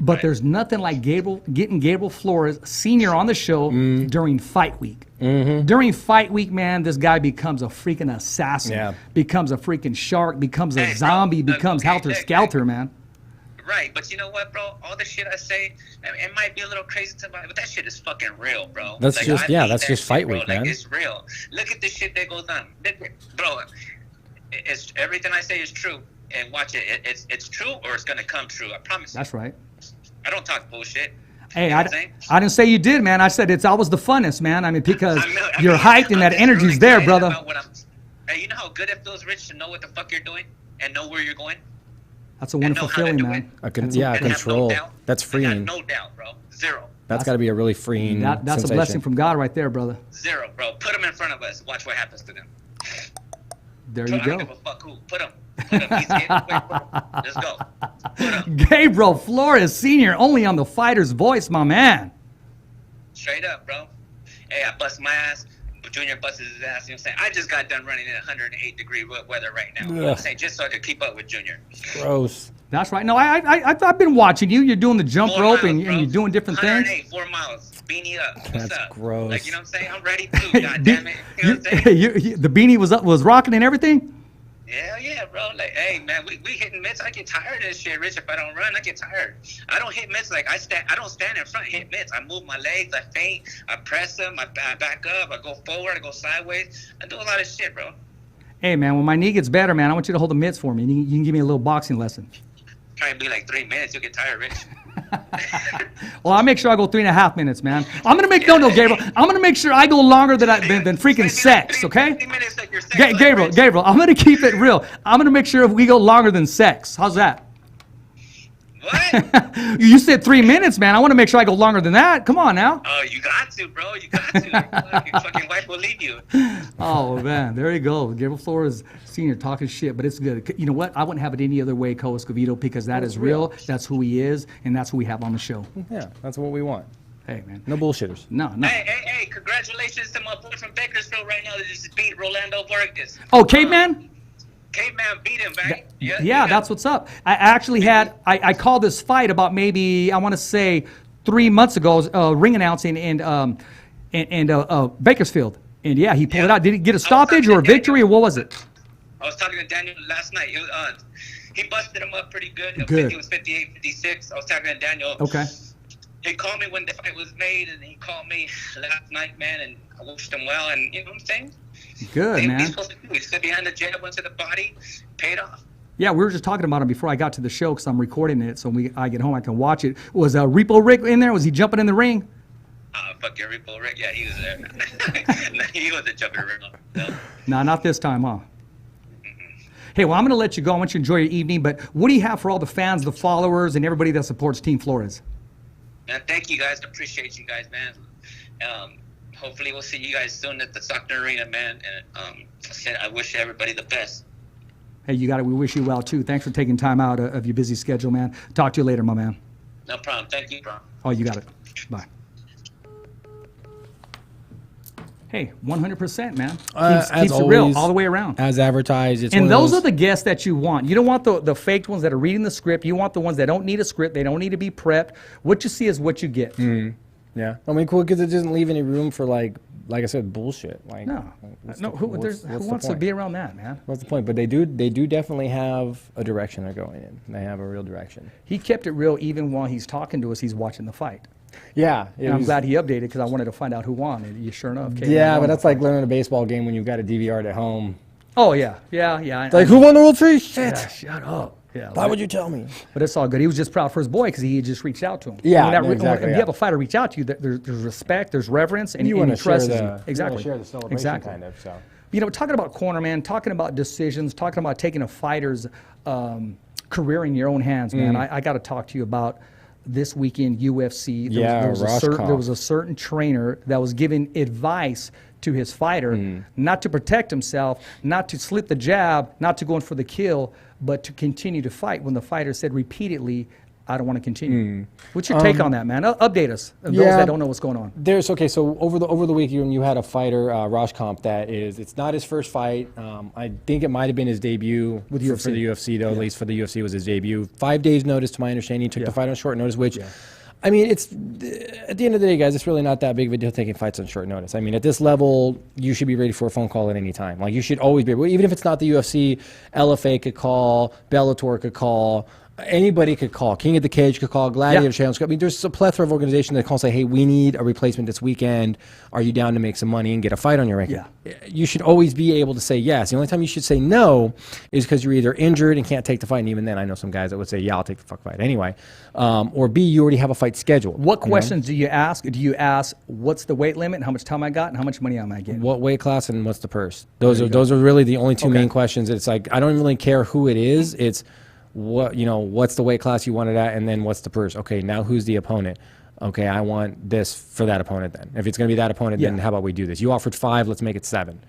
But there's nothing like getting Gabriel Flores Sr. on the show during fight week. Mm-hmm. During fight week, man, this guy becomes a freaking assassin, becomes a freaking shark, becomes a zombie, becomes helter-skelter, man. Right, but you know what, bro? All the shit I say, it might be a little crazy to somebody, but that shit is fucking real, bro. That's like, that's just fight week, man. Like, it's real. Look at the shit that goes on. Bro, it's everything I say is true. And watch it. It's true or it's going to come true. I promise. That's right. I don't talk bullshit. Hey, you know I didn't say you did, man. I said it's always the funnest, man. I mean, because you're hyped and that energy's there, brother. Hey, you know how good it feels, Rich, to know what the fuck you're doing and know where you're going? That's a wonderful feeling, man. Control. That's freeing. No doubt, bro. Zero. That's got to be a really freeing That's sensation. A blessing from God right there, brother. Zero, bro. Put them in front of us. Watch what happens to them. There you go. I don't give a fuck who. Put them. Let's go. Gabriel Flores Sr. only on the Fighter's Voice, my man. Straight up, bro. Hey, I bust my ass. Junior busts his ass. You know what I'm saying? I just got done running in 108-degree weather right now. You know what I'm saying? Just so I could keep up with Junior. Gross. That's right. No, I've been watching you. You're doing the jump rope and you're doing different things. 4 miles. Beanie up. What's That's up? Gross. Like, you know what I'm saying? I'm ready too. God damn it. You know what I'm saying? The beanie was rocking and everything? Hell yeah, bro. Like, hey, man, we hitting mitts. I get tired of this shit, Rich. If I don't run, I get tired. I don't hit mitts like I don't stand in front and hit mitts. I move my legs. I feint. I press them. I back up. I go forward. I go sideways. I do a lot of shit, bro. Hey, man, when my knee gets better, man, I want you to hold the mitts for me. You can give me a little boxing lesson. Try and be like 3 minutes. You'll get tired, Rich. Well, I'll make sure I go 3.5 minutes, man. I'm gonna make Gabriel. I'm gonna make sure I go longer than freaking sex, okay? Gabriel, I'm gonna keep it real. I'm gonna make sure we go longer than sex. How's that? What? You said 3 minutes, man. I want to make sure I go longer than that. Come on now. Oh, you got to, bro. You got to. Your fucking wife will leave you. Oh, man. There you go. Gabe Flores Sr. talking shit, but it's good. You know what? I wouldn't have it any other way, Escovedo, because that is real. That's who he is, and that's who we have on the show. Yeah, that's what we want. Hey, man. No bullshitters. No. Hey, congratulations to my boy from Bakersfield right now that just beat Rolando Vargas. Oh, Caveman? Caveman beat him, right? Yeah, that's what's up. I actually I called this fight about maybe, I want to say 3 months ago, ring announcing in Bakersfield. And yeah, he pulled it out. Did he get a stoppage or a victory, or what was it? I was talking to Daniel last night. He busted him up pretty good. Good. It was 58-56. I was talking to Daniel. Okay. He called me when the fight was made, and he called me last night, man, and I wished him well. And you know what I'm saying? Good, man. He's supposed to do. He stood behind the jab, went to the body, paid off. Yeah, we were just talking about him before I got to the show because I'm recording it. So when I get home, I can watch it. Was Repo Rick in there? Was he jumping in the ring? Fuck your Repo Rick. Yeah, he was there. No, he wasn't jumping around. No. Nah, not this time, huh? Hey, well, I'm going to let you go. I want you to enjoy your evening. But what do you have for all the fans, the followers, and everybody that supports Team Flores? Man, thank you guys. Appreciate you guys, man. Hopefully we'll see you guys soon at the Stockton Arena, man. And I wish everybody the best. Hey, you got it. We wish you well, too. Thanks for taking time out of your busy schedule, man. Talk to you later, my man. No problem. Thank you, bro. Oh, you got it. Bye. Hey, 100%, man. Keeps it real all the way around. As advertised, it's and one of those are the guests that you want. You don't want the faked ones that are reading the script. You want the ones that don't need a script. They don't need to be prepped. What you see is what you get. Yeah, I mean, cool, because it doesn't leave any room for like I said, bullshit. Like, who wants to be around that, man? What's the point? But they do definitely have a direction they're going in. They have a real direction. He kept it real even while he's talking to us. He's watching the fight. Yeah, and I'm glad he updated because I wanted to find out who won. And you sure enough. Yeah, but that's like learning a baseball game when you've got a DVR at home. Oh yeah. It's like, who won the World Series? Shit. Yeah, shut up. Yeah, why would you tell me? But it's all good. He was just proud for his boy because he just reached out to him. Yeah, exactly. When you have a fighter reach out to you, there's respect, there's reverence, and you want to trust him. Exactly. You want to share the celebration, kind of. So. You know, talking about corner, man, talking about decisions, talking about taking a fighter's career in your own hands, man. I got to talk to you about this weekend UFC. There was a certain trainer that was giving advice to his fighter not to protect himself, not to slip the jab, not to go in for the kill, but to continue to fight when the fighter said repeatedly, I don't want to continue. What's your take on that, man? Update us, those that don't know what's going on. So over the week you had a fighter, Rajkamp, it's not his first fight. I think it might have been his debut for the UFC, though. At least for the UFC was his debut. 5 days notice, to my understanding. He took the fight on short notice, which... I mean, it's at the end of the day, guys, it's really not that big of a deal taking fights on short notice. I mean, at this level, you should be ready for a phone call at any time. Like, you should always be, even if it's not the UFC, LFA could call, Bellator could call, anybody could call. King of the Cage could call, Gladiator Channel. I mean, there's a plethora of organizations that call and say, hey, we need a replacement this weekend. Are you down to make some money and get a fight on your ranking? Yeah. You should always be able to say yes. The only time you should say no is because you're either injured and can't take the fight, and even then I know some guys that would say, yeah, I'll take the fuck fight anyway. Or B, you already have a fight scheduled. What questions do you ask? Do you ask, what's the weight limit and how much time I got and how much money am I getting? What weight class and what's the purse? Those are really the only two main questions. It's like, I don't really care who it is. It's what's the weight class you want it at, and then what's the purse? Okay, now who's the opponent? Okay, I want this for that opponent then. If it's going to be that opponent, then how about we do this? You offered 5, let's make it 7.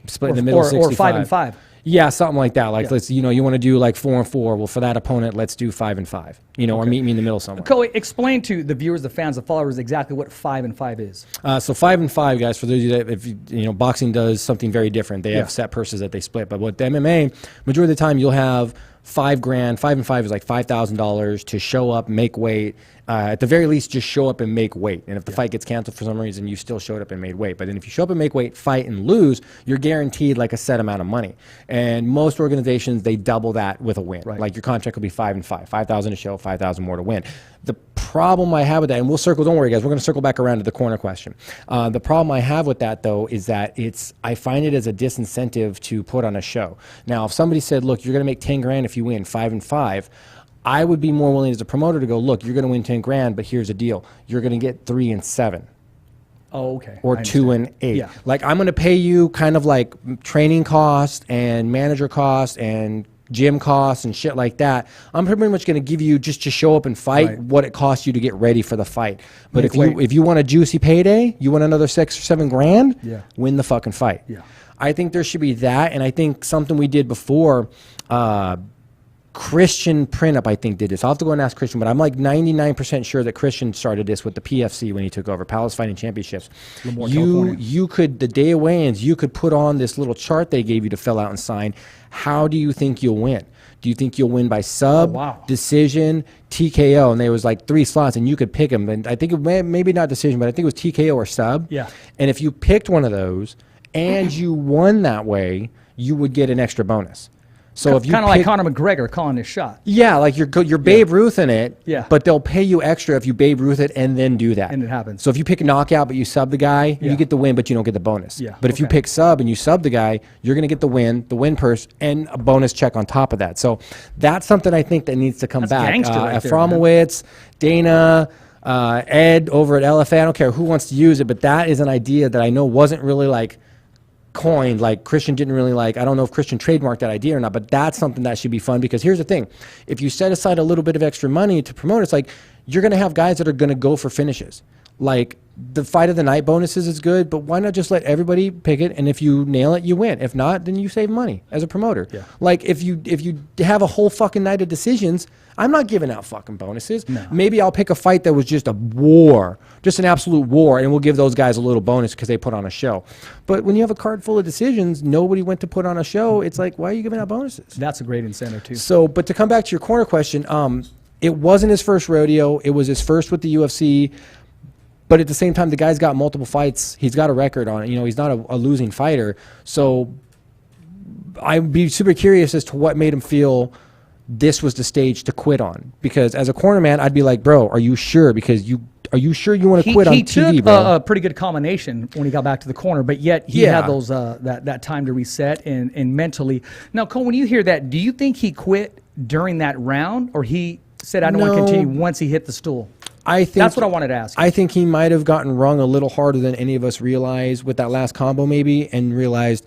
Split in the middle, 65. Or 5 and 5. Yeah, something like that. Like, let's, you want to do like 4 and 4. Well, for that opponent, let's do 5 and 5. Or meet me in the middle somewhere. Cool. Explain to the viewers, the fans, the followers exactly what 5 and 5 is. So 5 and 5, guys. For those of you that, if boxing does something very different, they have set purses that they split. But with the MMA, majority of the time, you'll have $5,000. 5 and 5 is like $5,000 to show up, make weight. At the very least, just show up and make weight. And if the fight gets canceled for some reason, you still showed up and made weight. But then if you show up and make weight, fight and lose, you're guaranteed like a set amount of money. And most organizations, they double that with a win. Right. Like your contract will be 5 and 5, 5,000 to show, 5,000 more to win. The problem I have with that, and we'll circle, don't worry guys, we're going to circle back around to the corner question. The problem I have with that though is that I find it as a disincentive to put on a show. Now, if somebody said, look, you're going to make 10 grand if you win 5 and 5, I would be more willing as a promoter to go, look, you're going to win 10 grand, but here's the deal. You're going to get 3 and 7. Oh, okay. Or 2 and 8. Yeah. Like, I'm going to pay you kind of like training cost and manager cost and gym costs and shit like that. I'm pretty much going to give you just to show up and fight what it costs you to get ready for the fight. But if you want a juicy payday, you want another $6 or $7 grand, win the fucking fight. Yeah. I think there should be that, and I think something we did before, Christian Printup, I think, did this. I'll have to go and ask Christian, but I'm like 99% sure that Christian started this with the PFC when he took over, Palace Fighting Championships. You could, the day of weigh-ins, you could put on this little chart they gave you to fill out and sign. How do you think you'll win? Do you think you'll win by sub, decision, TKO? And there was like 3 slots, and you could pick them. And I think maybe not decision, but I think it was TKO or sub. Yeah. And if you picked one of those and you won that way, you would get an extra bonus. So if you kind of like Conor McGregor calling his shot. Yeah, like you're Babe Ruth in it. Yeah. But they'll pay you extra if you Babe Ruth it and then do that. And it happens. So if you pick a knockout but you sub the guy, you get the win, but you don't get the bonus. Yeah. But if you pick sub and you sub the guy, you're going to get the win purse, and a bonus check on top of that. So that's something I think that needs to come back. Afromowitz, Dana, Ed over at LFA. I don't care who wants to use it, but that is an idea that I know wasn't really like coined, like Christian didn't really like. I don't know if Christian trademarked that idea or not, but that's something that should be fun, because here's the thing. If you set aside a little bit of extra money to promote, it's like you're going to have guys that are going to go for finishes. Like the fight of the night bonuses is good, but why not just let everybody pick it, and if you nail it, you win. If not, then you save money as a promoter. Yeah. Like if you have a whole fucking night of decisions, I'm not giving out fucking bonuses. No. Maybe I'll pick a fight that was just a war, just an absolute war, and we'll give those guys a little bonus because they put on a show. But when you have a card full of decisions, nobody went to put on a show. It's like, why are you giving out bonuses? That's a great incentive too. So, but to come back to your corner question, it wasn't his first rodeo. It was his first with the UFC. But at the same time, the guy's got multiple fights. He's got a record on it. You know, he's not a losing fighter. So I'd be super curious as to what made him feel this was the stage to quit on. Because as a corner man, I'd be like, bro, are you sure? Because are you sure you want to quit on TV, he took bro? A pretty good combination when he got back to the corner, but yet he had those that time to reset and mentally. Now, Cole, when you hear that, do you think he quit during that round, or he said, I don't want to continue once he hit the stool? I think that's what I wanted to ask. I think he might have gotten rung a little harder than any of us realized with that last combo maybe, and realized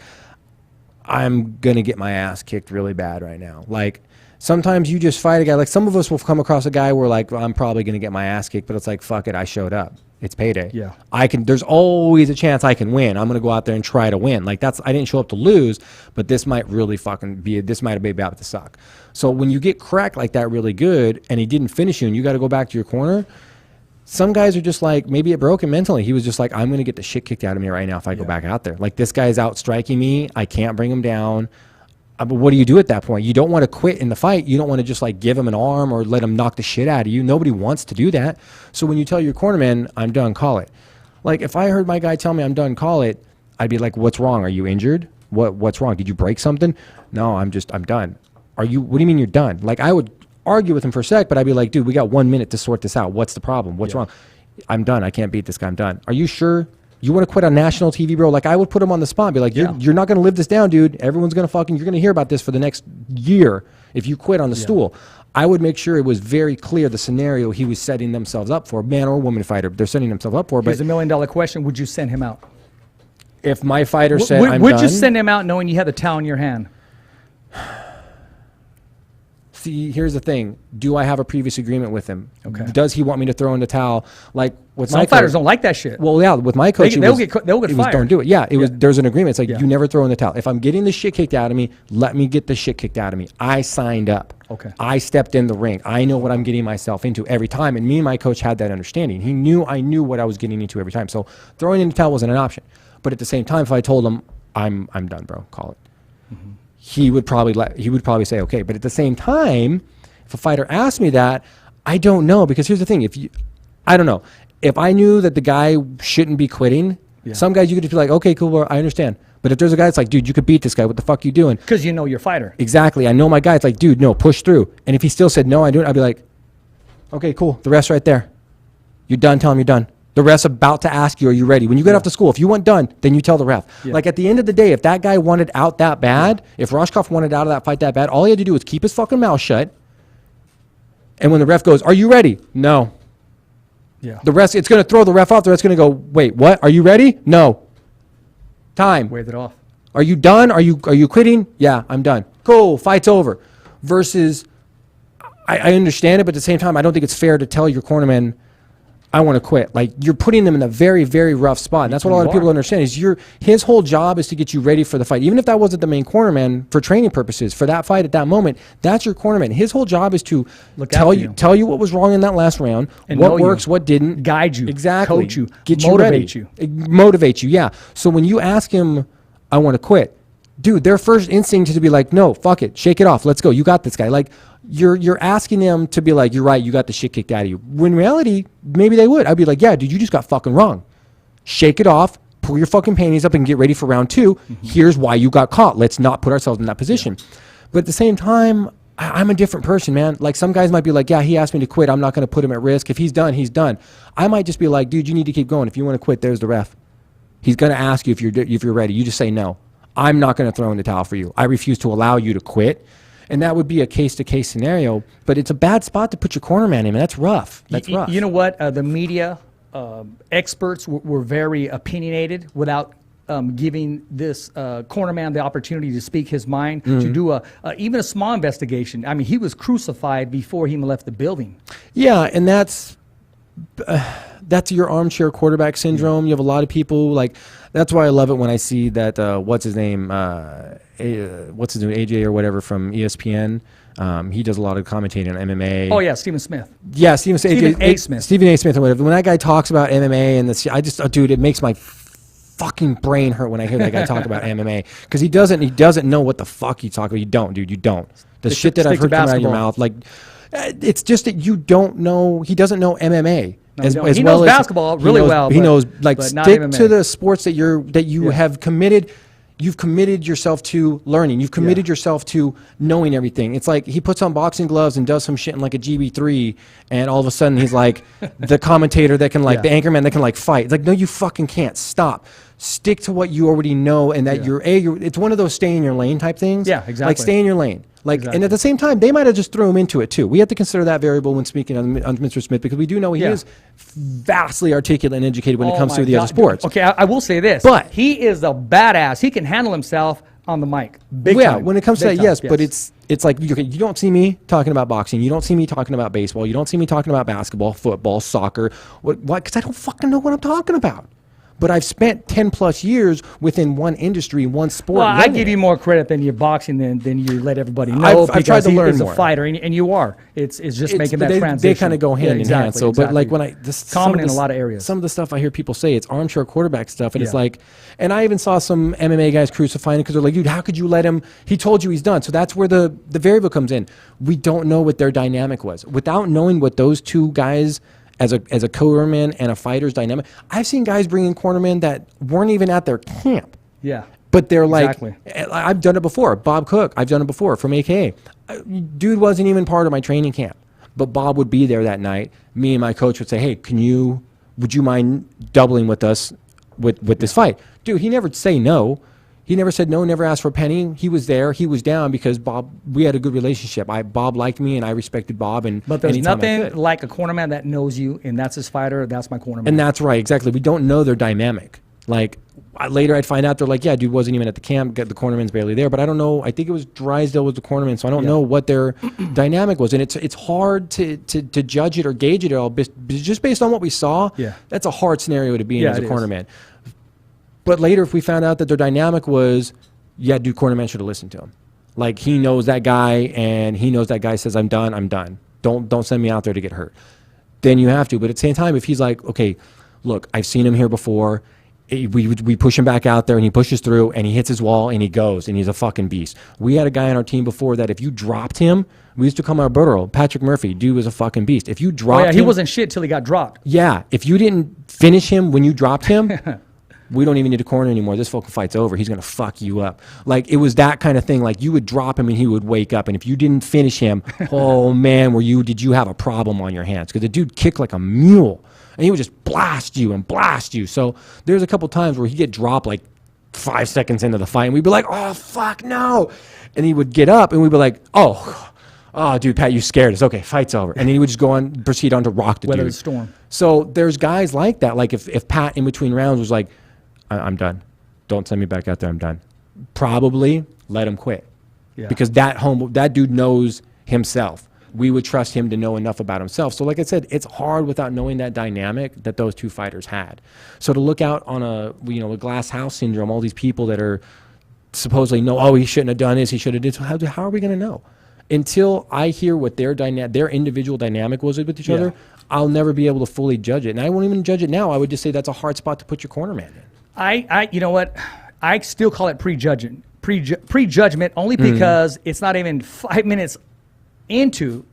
I'm going to get my ass kicked really bad right now. Like sometimes you just fight a guy. Like some of us will come across a guy where like, well, I'm probably going to get my ass kicked, but it's like, fuck it, I showed up. It's payday. Yeah. There's always a chance I can win. I'm going to go out there and try to win. Like I didn't show up to lose, but this might really fucking this might be about to suck. So when you get cracked like that really good and he didn't finish you and you got to go back to your corner, some guys are just like, maybe it broke him mentally. He was just like, I'm going to get the shit kicked out of me right now if I go back out there. Like this guy's out striking me. I can't bring him down. But what do you do at that point? You don't want to quit in the fight. You don't want to just like give him an arm or let him knock the shit out of you. Nobody wants to do that. So when you tell your cornerman, I'm done, call it. Like if I heard my guy tell me I'm done, call it, I'd be like, what's wrong? Are you injured? What's wrong? Did you break something? No, I'm done. What do you mean you're done? Like I would argue with him for a sec, but I'd be like, dude, we got 1 minute to sort this out. What's the problem? What's wrong? I'm done. I can't beat this guy. I'm done. Are you sure? You want to quit on national TV, bro? Like I would put him on the spot and be like, you're not going to live this down, dude. Everyone's going to you're going to hear about this for the next year if you quit on the stool. I would make sure it was very clear the scenario he was setting themselves up for, man or woman fighter. They're setting themselves up for. Here's a $1 million question. Would you send him out? If my fighter said I'm done. Would you send him out knowing you had the towel in your hand? See, here's the thing. Do I have a previous agreement with him? Okay. Does he want me to throw in the towel? Like with my fighters don't like that shit. Well, yeah, with my coach, they'll get fired. Don't do it. Yeah, there's an agreement. It's like you never throw in the towel. If I'm getting the shit kicked out of me, let me get the shit kicked out of me. I signed up. Okay. I stepped in the ring. I know what I'm getting myself into every time, and me and my coach had that understanding. I knew what I was getting into every time. So throwing in the towel wasn't an option. But at the same time, if I told him I'm done, bro, call it. Mm-hmm. He would probably say okay. But at the same time, if a fighter asked me that, I don't know, because here's the thing. I don't know. If I knew that the guy shouldn't be quitting, some guys you could just be like, okay, cool, bro, I understand. But if there's a guy that's like, dude, you could beat this guy. What the fuck are you doing? Because you know your fighter. Exactly. I know my guy. It's like, dude, no, push through. And if he still said no, I do it. I'd be like, okay, cool. The ref's right there. You're done. Tell him you're done. The ref's about to ask you, are you ready? When you get off to school, if you want done, then you tell the ref. Yeah. Like at the end of the day, if that guy wanted out that bad, if Roshkov wanted out of that fight that bad, all he had to do was keep his fucking mouth shut. And when the ref goes, are you ready? No. Yeah. The ref, it's going to throw the ref off. The ref's going to go, wait, what? Are you ready? No. Time. Wave it off. Are you done? Are you quitting? Yeah, I'm done. Cool. Fight's over. versus I understand it, but at the same time, I don't think it's fair to tell your cornerman, I want to quit. Like, you're putting them in a very, very rough spot. And that's what a lot of people don't understand is his whole job is to get you ready for the fight. Even if that wasn't the main cornerman for training purposes, for that fight at that moment, that's your cornerman. His whole job is to tell you what was wrong in that last round, and what works, what didn't. Guide you. Exactly. Coach you. Get motivate you ready. Motivate you, yeah. So when you ask him, I want to quit, dude, their first instinct is to be like, no, fuck it, shake it off, let's go. You got this guy. Like, you're asking them to be like, you're right, you got the shit kicked out of you. When in reality, maybe they would. I'd be like, yeah, dude, you just got fucking wrong. Shake it off, pull your fucking panties up and get ready for round 2. Here's why you got caught. Let's not put ourselves in that position. But at the same time, I'm a different person, man. Like, some guys might be like, yeah, he asked me to quit, I'm not going to put him at risk. If he's done, he's done. I might just be like, dude, you need to keep going. If you want to quit, there's the ref. He's going to ask you if you're ready. You just say no. I'm not going to throw in the towel for you. I refuse to allow you to quit. And that would be a case-to-case scenario. But it's a bad spot to put your cornerman in, and that's rough. That's rough. You know what? The media experts were very opinionated without giving this cornerman the opportunity to speak his mind, to do even a small investigation. I mean, he was crucified before he even left the building. Yeah, and that's your armchair quarterback syndrome. You have a lot of people like. That's why I love it when I see that what's his name, AJ or whatever from ESPN. He does a lot of commentating on MMA. Oh yeah, Stephen Smith. Yeah, Stephen A. Smith. Stephen A. Smith or whatever. When that guy talks about MMA and dude, it makes my fucking brain hurt when I hear that guy talk about MMA because he doesn't know what the fuck he's talking about. You don't, dude. You don't. The shit that I've heard come out of your mouth, like, it's just that you don't know. He doesn't know MMA. He knows basketball really well. He knows, like, stick to the sports that you have committed. You've committed yourself to learning. You've committed yourself to knowing everything. It's like he puts on boxing gloves and does some shit in like a GB3, and all of a sudden he's like the commentator that can the anchorman that can like fight. It's like, no, you fucking can't. Stop. Stick to what you already know, and that you're it's one of those stay in your lane type things. Yeah, exactly. Like, stay in your lane. Like, and at the same time, they might have just threw him into it too. We have to consider that variable when speaking on Mr. Smith, because we do know he is vastly articulate and educated when it comes to the other sports. Okay, I will say this, but he is a badass. He can handle himself on the mic. Big time. When it comes to that, yes, but it's like you don't see me talking about boxing. You don't see me talking about baseball. You don't see me talking about basketball, football, soccer. What? Because I don't fucking know what I'm talking about. But I've spent 10 plus years within one industry, one sport. Well, I give you more credit than your boxing than you let everybody know. I've tried to learn more. He's a fighter, and you are. It's just making that transition. They kind of go hand in hand. So, but like common in a lot of areas. Some of the stuff I hear people say, it's armchair quarterback stuff, and it's like, and I even saw some MMA guys crucifying it because they're like, dude, how could you let him? He told you he's done. So that's where the variable comes in. We don't know what their dynamic was. Without knowing what those two guys, as a cornerman and a fighter's dynamic. I've seen guys bring in cornermen that weren't even at their camp. Yeah. But they're like, I've done it before. Bob Cook, I've done it before from AKA. Dude wasn't even part of my training camp. But Bob would be there that night. Me and my coach would say, hey, would you mind doubling with us with this fight? Dude, he never say no. He never said no, never asked for a penny. He was there. He was down because we had a good relationship. Bob liked me, and I respected Bob. But there's nothing like a cornerman that knows you, and that's his fighter. That's my cornerman. And that's right, exactly. We don't know their dynamic. Like, later I'd find out they're like, yeah, dude wasn't even at the camp. The cornerman's barely there. But I don't know. I think it was Drysdale was the cornerman, so I don't know what their dynamic was. And it's hard to judge it or gauge it at all. Just based on what we saw, that's a hard scenario to be in as a cornerman. But later, if we found out that their dynamic was, dude, cornerman should have listened to him. Like, he knows that guy, and he knows that guy says, I'm done, I'm done. Don't send me out there to get hurt. Then you have to. But at the same time, if he's like, okay, look, I've seen him here before. We push him back out there, and he pushes through, and he hits his wall, and he goes, and he's a fucking beast. We had a guy on our team before that if you dropped him, we used to call him our Burrow, Patrick Murphy. Dude was a fucking beast. If you dropped him. He wasn't shit till he got dropped. Yeah. If you didn't finish him when you dropped him, we don't even need a corner anymore. This fucking fight's over. He's going to fuck you up. Like, it was that kind of thing. Like, you would drop him and he would wake up. And if you didn't finish him, oh, man, did you have a problem on your hands? Because the dude kicked like a mule. And he would just blast you and blast you. So there's a couple times where he'd get dropped like 5 seconds into the fight. And we'd be like, oh, fuck, no. And he would get up and we'd be like, oh, dude, Pat, you scared us. Okay, fight's over. And then he would just proceed on to rock the dude. Weather the storm. So there's guys like that. Like, if Pat in between rounds was like, I'm done. Don't send me back out there. I'm done. Probably let him quit. because that dude knows himself. We would trust him to know enough about himself. So like I said, it's hard without knowing that dynamic that those two fighters had. So to look out on a glass house syndrome, all these people that are supposedly he shouldn't have done this, he should have did. So how are we going to know? Until I hear what their individual dynamic was with each other, I'll never be able to fully judge it. And I won't even judge it now. I would just say that's a hard spot to put your cornerman in. You know what? I still call it prejudgment only because it's not even 5 minutes into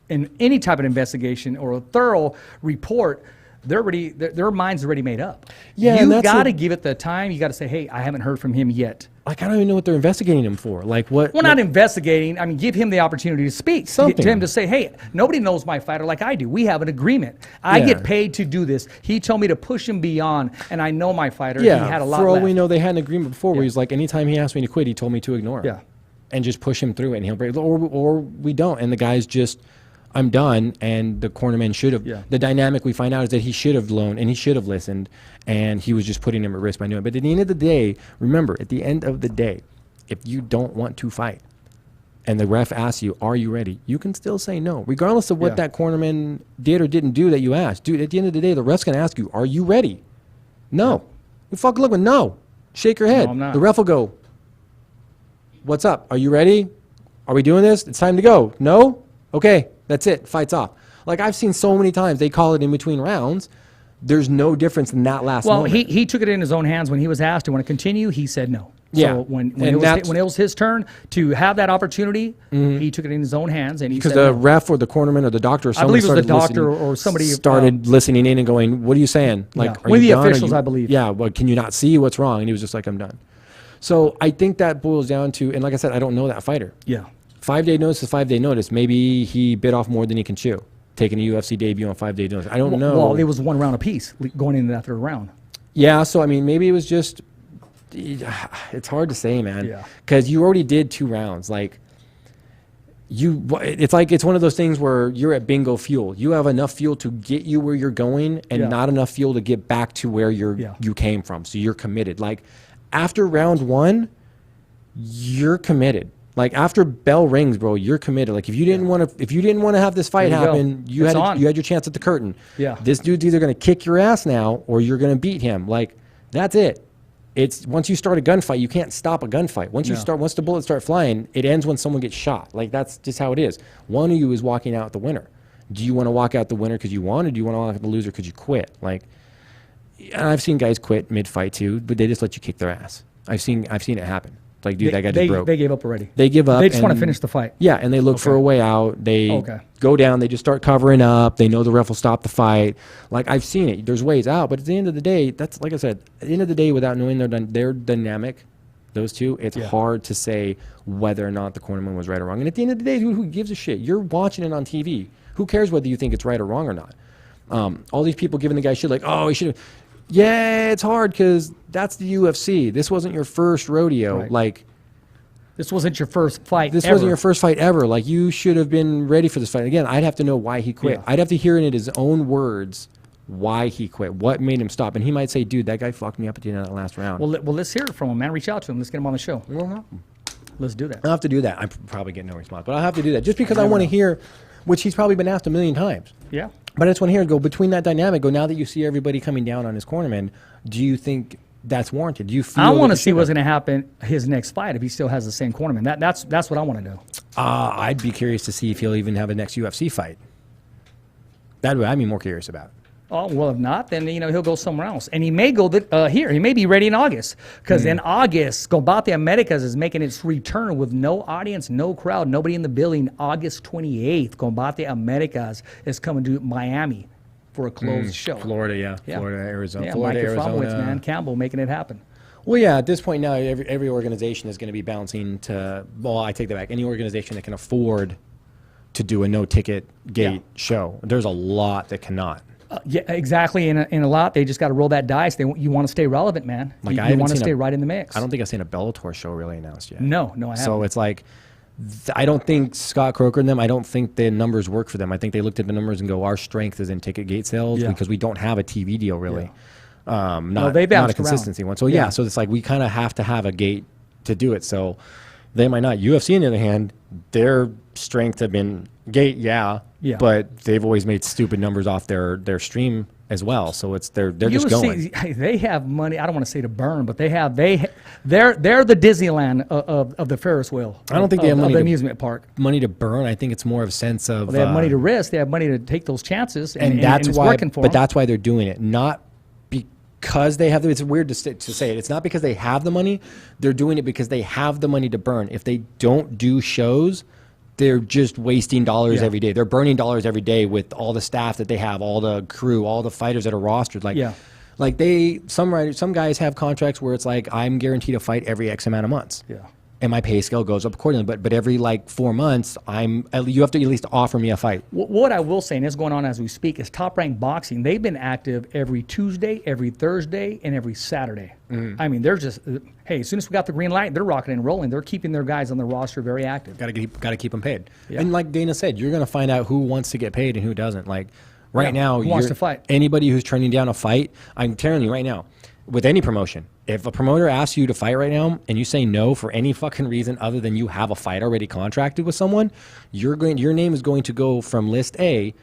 any type of investigation or a thorough report. Their mind's already made up. Yeah, you got to give it the time. You got to say, hey, I haven't heard from him yet. Like, I don't even know what they're investigating him for. Like, what? Well, not investigating. I mean, give him the opportunity to speak. Something. To him to say, hey, nobody knows my fighter like I do. We have an agreement. I get paid to do this. He told me to push him beyond, and I know my fighter. Yeah, he had a lot for all left. we know, they had an agreement before where he's like, anytime he asked me to quit, he told me to ignore him. Yeah. And just push him through it, and he'll break. Or we don't. And the guy's just, I'm done, and the cornerman should have. Yeah. The dynamic we find out is that he should have loaned, and he should have listened, and he was just putting him at risk by doing it. But at the end of the day, remember, at the end of the day, if you don't want to fight, and the ref asks you, are you ready? You can still say no, regardless of what that cornerman did or didn't do that you asked. Dude, at the end of the day, the ref's going to ask you, are you ready? No. You fucking look with no. Shake your head. No, I'm not. The ref will go, what's up? Are you ready? Are we doing this? It's time to go. No? Okay, that's it. Fight's off. Like, I've seen so many times they call it in between rounds. There's no difference in that last moment. Well, he took it in his own hands when he was asked to want to continue. He said no. Yeah. So when it was his turn to have that opportunity, he took it in his own hands and he said because the no. ref or the cornerman or the doctor or somebody I believe it was the doctor or somebody started listening in and going, what are you saying? Like, one of the officials, I believe. Yeah, well, can you not see what's wrong? And he was just like, I'm done. So I think that boils down to, and like I said, I don't know that fighter. Yeah. 5-day notice is 5-day notice. Maybe he bit off more than he can chew, taking a UFC debut on 5-day notice. I don't know. Well, it was 1 round apiece going into that third round. Yeah, so I mean, maybe it was just, it's hard to say, man. Yeah. Because you already did 2 rounds. Like, it's one of those things where you're at bingo fuel. You have enough fuel to get you where you're going and not enough fuel to get back to where you came from. So you're committed. Like, after round 1, you're committed. Like, after bell rings, bro, you're committed. Like, if you didn't want to have this fight happen, you had your chance at the curtain. Yeah. This dude's either going to kick your ass now or you're going to beat him. Like, that's it. It's once you start a gunfight, you can't stop a gunfight. Once the bullets start flying, it ends when someone gets shot. Like, that's just how it is. One of you is walking out the winner. Do you want to walk out the winner because you won, or do you want to walk out the loser because you quit? Like, and I've seen guys quit mid-fight too, but they just let you kick their ass. I've seen it happen. Like, dude, that guy just broke. They gave up already. They give up. They just want to finish the fight. Yeah, and they look for a way out. They go down. They just start covering up. They know the ref will stop the fight. Like, I've seen it. There's ways out. But at the end of the day, that's, like I said, at the end of the day, without knowing their dynamic, those two, it's hard to say whether or not the cornerman was right or wrong. And at the end of the day, who gives a shit? You're watching it on TV. Who cares whether you think it's right or wrong or not? All these people giving the guy shit like, oh, he should have. Yeah, it's hard because that's the UFC. This wasn't your first rodeo. Right. Like, this wasn't your first fight This wasn't your first fight ever. Like, you should have been ready for this fight. Again, I'd have to know why he quit. Yeah. I'd have to hear it in his own words why he quit. What made him stop? And he might say, dude, that guy fucked me up at the end of that last round. Well, let's hear it from him, man. Reach out to him. Let's get him on the show. Let's do that. I'll have to do that. I probably get no response. But I'll have to do that just because I want to hear, which he's probably been asked 1,000,000 times. Yeah. But I just want to hear, go between that dynamic, now that you see everybody coming down on his cornerman, do you think that's warranted? Do you feel I want to see what's going to happen his next fight if he still has the same cornerman. That's what I want to know. I'd be curious to see if he'll even have a next UFC fight. That's what I'd be more curious about. Oh, well, if not, then he'll go somewhere else. And he may go here. He may be ready in August. Because in August, Combate Americas is making its return with no audience, no crowd, nobody in the building. August 28th, Combate Americas is coming to Miami for a closed show. Florida, yeah. Florida, Arizona. Yeah, Florida, Mike Arizona. Efromowitz, man. Campbell making it happen. Well, yeah, at this point now, every organization is going to be bouncing to, well, I take that back. Any organization that can afford to do a no-ticket gate show. There's a lot that cannot. Yeah, exactly. In a lot, they just got to roll that dice. You want to stay relevant, man. Like, you want to stay right in the mix. I don't think I've seen a Bellator show really announced yet. No, I haven't. So it's like, I don't think Scott Croker and them, I don't think the numbers work for them. I think they looked at the numbers and go, our strength is in ticket gate sales because we don't have a TV deal really. Not a consistency one. So so it's like we kind of have to have a gate to do it. So They might not. UFC, on the other hand, their strength have been gate, but they've always made stupid numbers off their stream as well. So it's they're just going. They have money. I don't want to say to burn, but they're the Disneyland of the Ferris wheel. I don't think they have money of the amusement park. Money to burn. I think it's more of a sense of they have money to risk. They have money to take those chances, and that's it's why. Working for but them. that's why they're doing it, not because they have. It's weird to say it. It's not because they have the money. They're doing it because they have the money to burn. If they don't do shows, they're just wasting dollars every day. They're burning dollars every day with all the staff that they have, all the crew, all the fighters that are rostered. Like some guys have contracts where it's like, I'm guaranteed a fight every X amount of months. Yeah. And my pay scale goes up accordingly. But every 4 months, you have to at least offer me a fight. What I will say, and it's going on as we speak, is Top Rank Boxing. They've been active every Tuesday, every Thursday, and every Saturday. I mean, they're just, hey, as soon as we got the green light, they're rocking and rolling. They're keeping their guys on the roster very active. Got to keep them paid. Yeah. And like Dana said, you're going to find out who wants to get paid and who doesn't. Like right now, who wants to fight? Anybody who's turning down a fight, I'm telling you right now, with any promotion, if a promoter asks you to fight right now and you say no for any fucking reason other than you have a fight already contracted with someone, your name is going to go from list A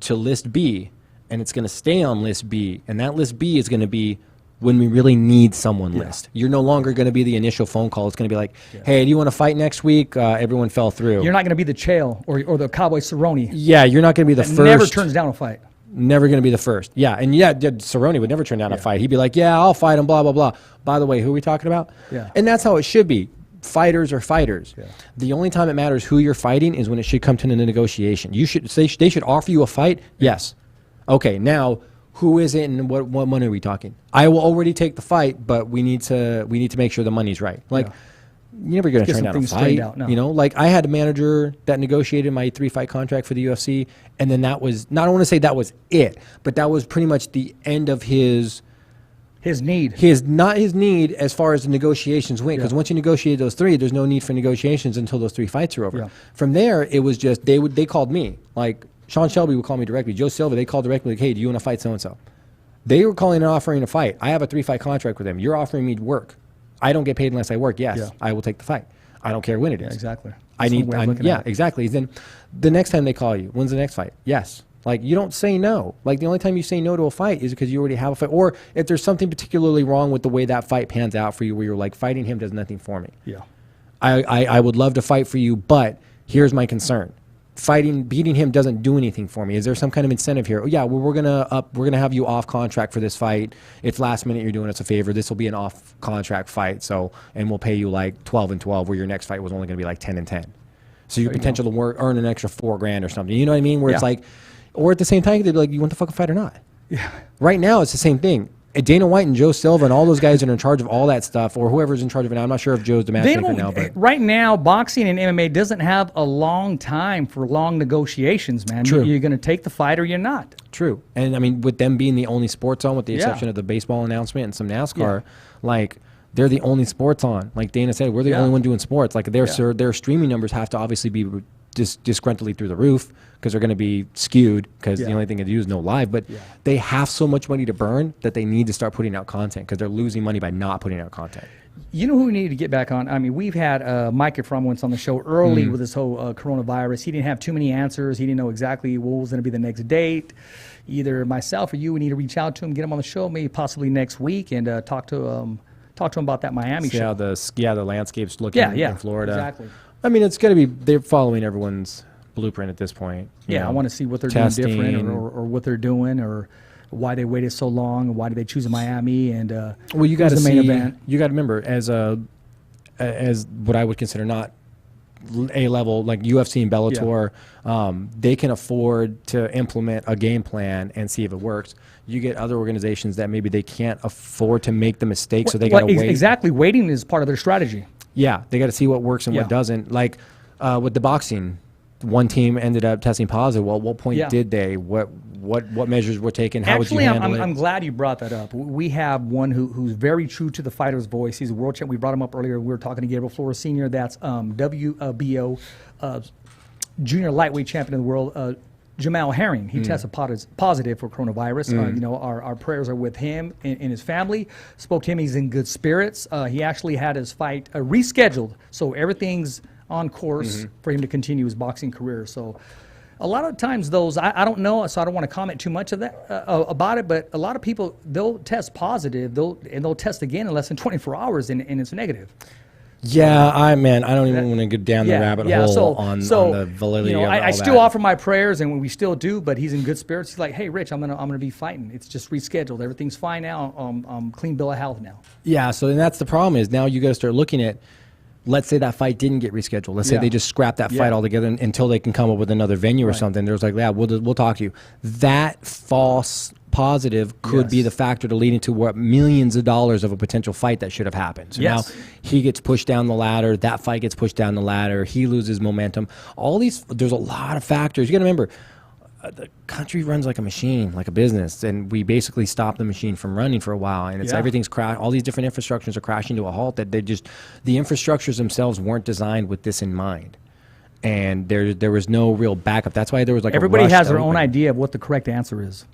to list B, and it's going to stay on list B, and that list B is going to be when we really need someone list. You're no longer going to be the initial phone call. It's going to be like, hey, do you want to fight next week? Everyone fell through. You're not going to be the Chael or the Cowboy Cerrone. Yeah, you're not going to be the first. Never turns down a fight. Never going to be the first. Yeah, and Cerrone would never turn down a fight. He'd be like, yeah, I'll fight him, blah, blah, blah. By the way, who are we talking about? Yeah. And that's how it should be. Fighters are fighters. Yeah. The only time it matters who you're fighting is when it should come to a negotiation. They should offer you a fight? Yes. Okay, now, who is it and what money are we talking? I will already take the fight, but we need to make sure the money's right. Like, you're never going to turn down a fight. No. You know, like I had a manager that negotiated my 3-fight contract for the UFC, and then that was not. I want to say that was it, but that was pretty much the end of his need. Not his need as far as the negotiations went. Because once you negotiate those 3, there's no need for negotiations until those 3 fights are over. Yeah. From there, it was just they called me. Like Sean Shelby would call me directly. Joe Silva, they called directly. Like, hey, do you want to fight so and so? They were calling and offering a fight. I have a 3-fight contract with them. You're offering me work. I don't get paid unless I work. Yes, I will take the fight. I don't care when it is. Yeah, exactly. Exactly. Then the next time they call you, when's the next fight? Yes. Like you don't say no. Like the only time you say no to a fight is because you already have a fight, or if there's something particularly wrong with the way that fight pans out for you, where you're like, fighting him does nothing for me. Yeah. I would love to fight for you, but here's my concern. Beating him doesn't do anything for me. Is there some kind of incentive here? Oh, yeah, well, we're gonna have you off contract for this fight. It's last minute. You're doing us a favor. This will be an off contract fight. And we'll pay you like 12-12, where your next fight was only gonna be like 10-10. So your potential to earn an extra $4,000 or something. You know what I mean? Where it's like, or at the same time they'd be like, you want the fucking fight or not? Yeah. Right now it's the same thing. Dana White and Joe Silva and all those guys that are in charge of all that stuff, or whoever's in charge of it now. I'm not sure if Joe's the matchmaker now. But right now, boxing and MMA doesn't have a long time for long negotiations, man. True. You're going to take the fight or you're not. True. And, I mean, with them being the only sports on, with the exception of the baseball announcement and some NASCAR, like, they're the only sports on. Like Dana said, we're the only one doing sports. Like, their streaming numbers have to obviously be disgruntledly through the roof, because they're going to be skewed, because the only thing to do is no live. But they have so much money to burn that they need to start putting out content, because they're losing money by not putting out content. You know who we need to get back on? I mean, we've had Mike from once on the show early with this whole coronavirus. He didn't have too many answers. He didn't know exactly what was going to be the next date. Either myself or you, we need to reach out to him, get him on the show, maybe possibly next week, and talk to him about that Miami show. The landscape's looking in Florida. Exactly. I mean, it's going to be, they're following everyone's blueprint at this point. I want to see what they're doing different, or what they're doing, or why they waited so long, and why did they choose Miami, and well, you got to main event. You got to remember, as what I would consider not A level, like UFC and Bellator, they can afford to implement a game plan and see if it works. You get other organizations that maybe they can't afford to make the mistake, so they got to wait. Exactly, waiting is part of their strategy. Yeah, they got to see what works and what doesn't. Like with the boxing, one team ended up testing positive. Well, at what point did they? What measures were taken? How would you handle it? I'm glad you brought that up. We have one who's very true to the fighter's voice. He's a world champ. We brought him up earlier. We were talking to Gabe Flores Sr. That's WBO junior lightweight champion of the world. Jamal Herring. He tested positive for coronavirus. You know, our prayers are with him and his family. Spoke to him. He's in good spirits. He actually had his fight rescheduled, so everything's on course for him to continue his boxing career. So a lot of times I don't know, so I don't want to comment too much of that about it, but a lot of people, they'll test positive, they'll test again in less than 24 hours and it's negative. Yeah, I don't even want to go down the rabbit hole on the validity of all I that. still offer my prayers, and we still do, but he's in good spirits. He's like, hey, Rich, I'm gonna be fighting. It's just rescheduled. Everything's fine now. Clean bill of health now. Yeah, so and that's the problem is now you got to start looking at, let's say that fight didn't get rescheduled. Let's say they just scrap that fight altogether until they can come up with another venue or something. There's like, yeah, we'll talk to you. That false positive could be the factor to leading to what millions of dollars of a potential fight that should have happened. So now he gets pushed down the ladder. That fight gets pushed down the ladder. He loses momentum. All these, there's a lot of factors. You got to remember, the country runs like a machine, like a business, and we basically stop the machine from running for a while, and it's everything's all these different infrastructures are crashing to a halt. That the infrastructures themselves weren't designed with this in mind, and there was no real backup. That's why there was like everybody has their own idea of what the correct answer is,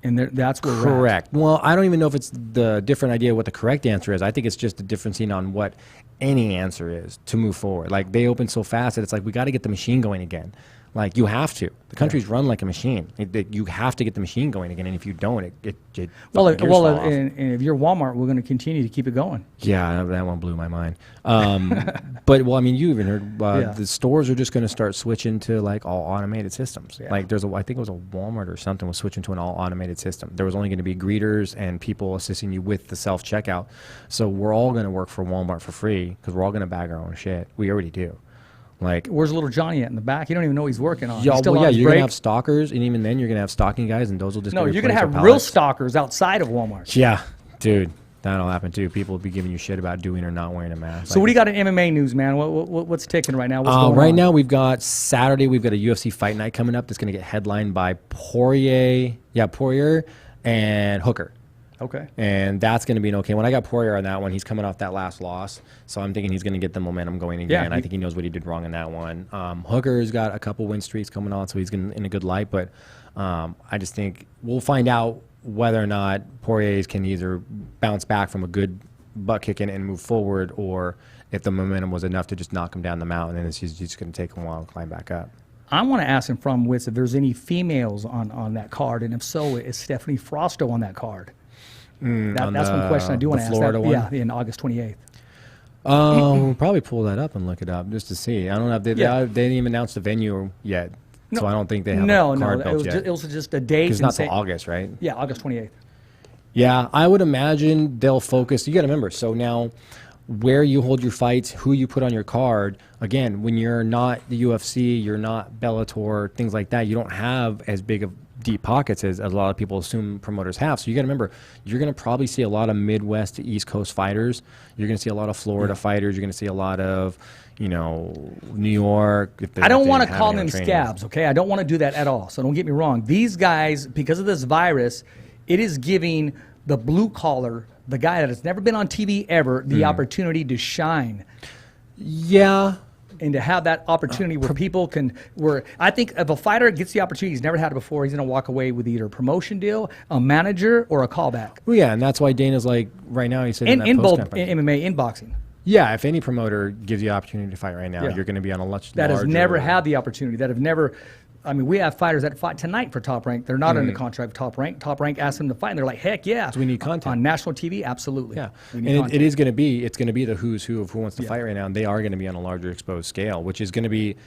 and that's where we're at. Well, I don't even know if it's the different idea of what the correct answer is. I think it's just the difference on what any answer is to move forward. Like they open so fast that it's like we got to get the machine going again. Like you have to. The country's run like a machine. You have to get the machine going again, and if you don't, and if you're Walmart, we're going to continue to keep it going. Yeah, that one blew my mind. But well, I mean, you even heard the stores are just going to start switching to like all automated systems. Yeah. Like I think it was a Walmart or something was switching to an all automated system. There was only going to be greeters and people assisting you with the self checkout. So we're all going to work for Walmart for free because we're all going to bag our own shit. We already do. Like, where's little Johnny at in the back? You don't even know he's working on. You're gonna have stalkers, and even then, you're gonna have stalking guys, and those will just you're gonna have real stalkers outside of Walmart. Yeah, dude, that'll happen too. People will be giving you shit about doing or not wearing a mask. So, what do you got in MMA news, man? What's ticking right now? What's going on? Right now, we've got Saturday. We've got a UFC fight night coming up that's gonna get headlined by Poirier and Hooker. Okay. And that's going to be an okay one. I got Poirier on that one. He's coming off that last loss, so I'm thinking he's going to get the momentum going again. I think he knows what he did wrong in that one. Hooker's got a couple win streaks coming on, so he's in a good light. But I just think we'll find out whether or not Poirier can either bounce back from a good butt kicking and move forward, or if the momentum was enough to just knock him down the mountain, and he's just going to take a while to climb back up. I want to ask him from Wits if there's any females on that card, and if so, is Stephanie Frosto on that card? That's one question I do want to ask. Florida one? Yeah, in August 28th. We'll probably pull that up and look it up just to see. I don't know if they didn't even announce the venue yet, so I don't think they have a card built yet. It was just a date. It's not till August, right? Yeah, August 28th. Yeah, I would imagine they'll focus. You got to remember, so now where you hold your fights, who you put on your card, again, when you're not the UFC, you're not Bellator, things like that, you don't have as big of deep pockets as a lot of people assume promoters have. So you got to remember, you're going to probably see a lot of Midwest to East Coast fighters. You're going to see a lot of Florida fighters. You're going to see a lot of, New York. I don't want to call them scabs, okay? I don't want to do that at all. So don't get me wrong. These guys, because of this virus, it is giving the blue collar, the guy that has never been on TV ever, the opportunity to shine. Yeah. And to have that opportunity where people can, I think if a fighter gets the opportunity, he's never had it before, he's going to walk away with either a promotion deal, a manager, or a callback. Well, yeah, and that's why Dana's like, right now, he said in both MMA, in boxing. Yeah, if any promoter gives you the opportunity to fight right now, you're going to be on a much that larger... has never had the opportunity, that have never... I mean, we have fighters that fight tonight for Top Rank. They're not under contract with Top Rank. Top Rank asked them to fight, and they're like, heck yeah. So we need content. On national TV, absolutely. Yeah. And it is going to be, it's going to be the who's who of who wants to fight right now, and they are going to be on a larger exposed scale, which is going to be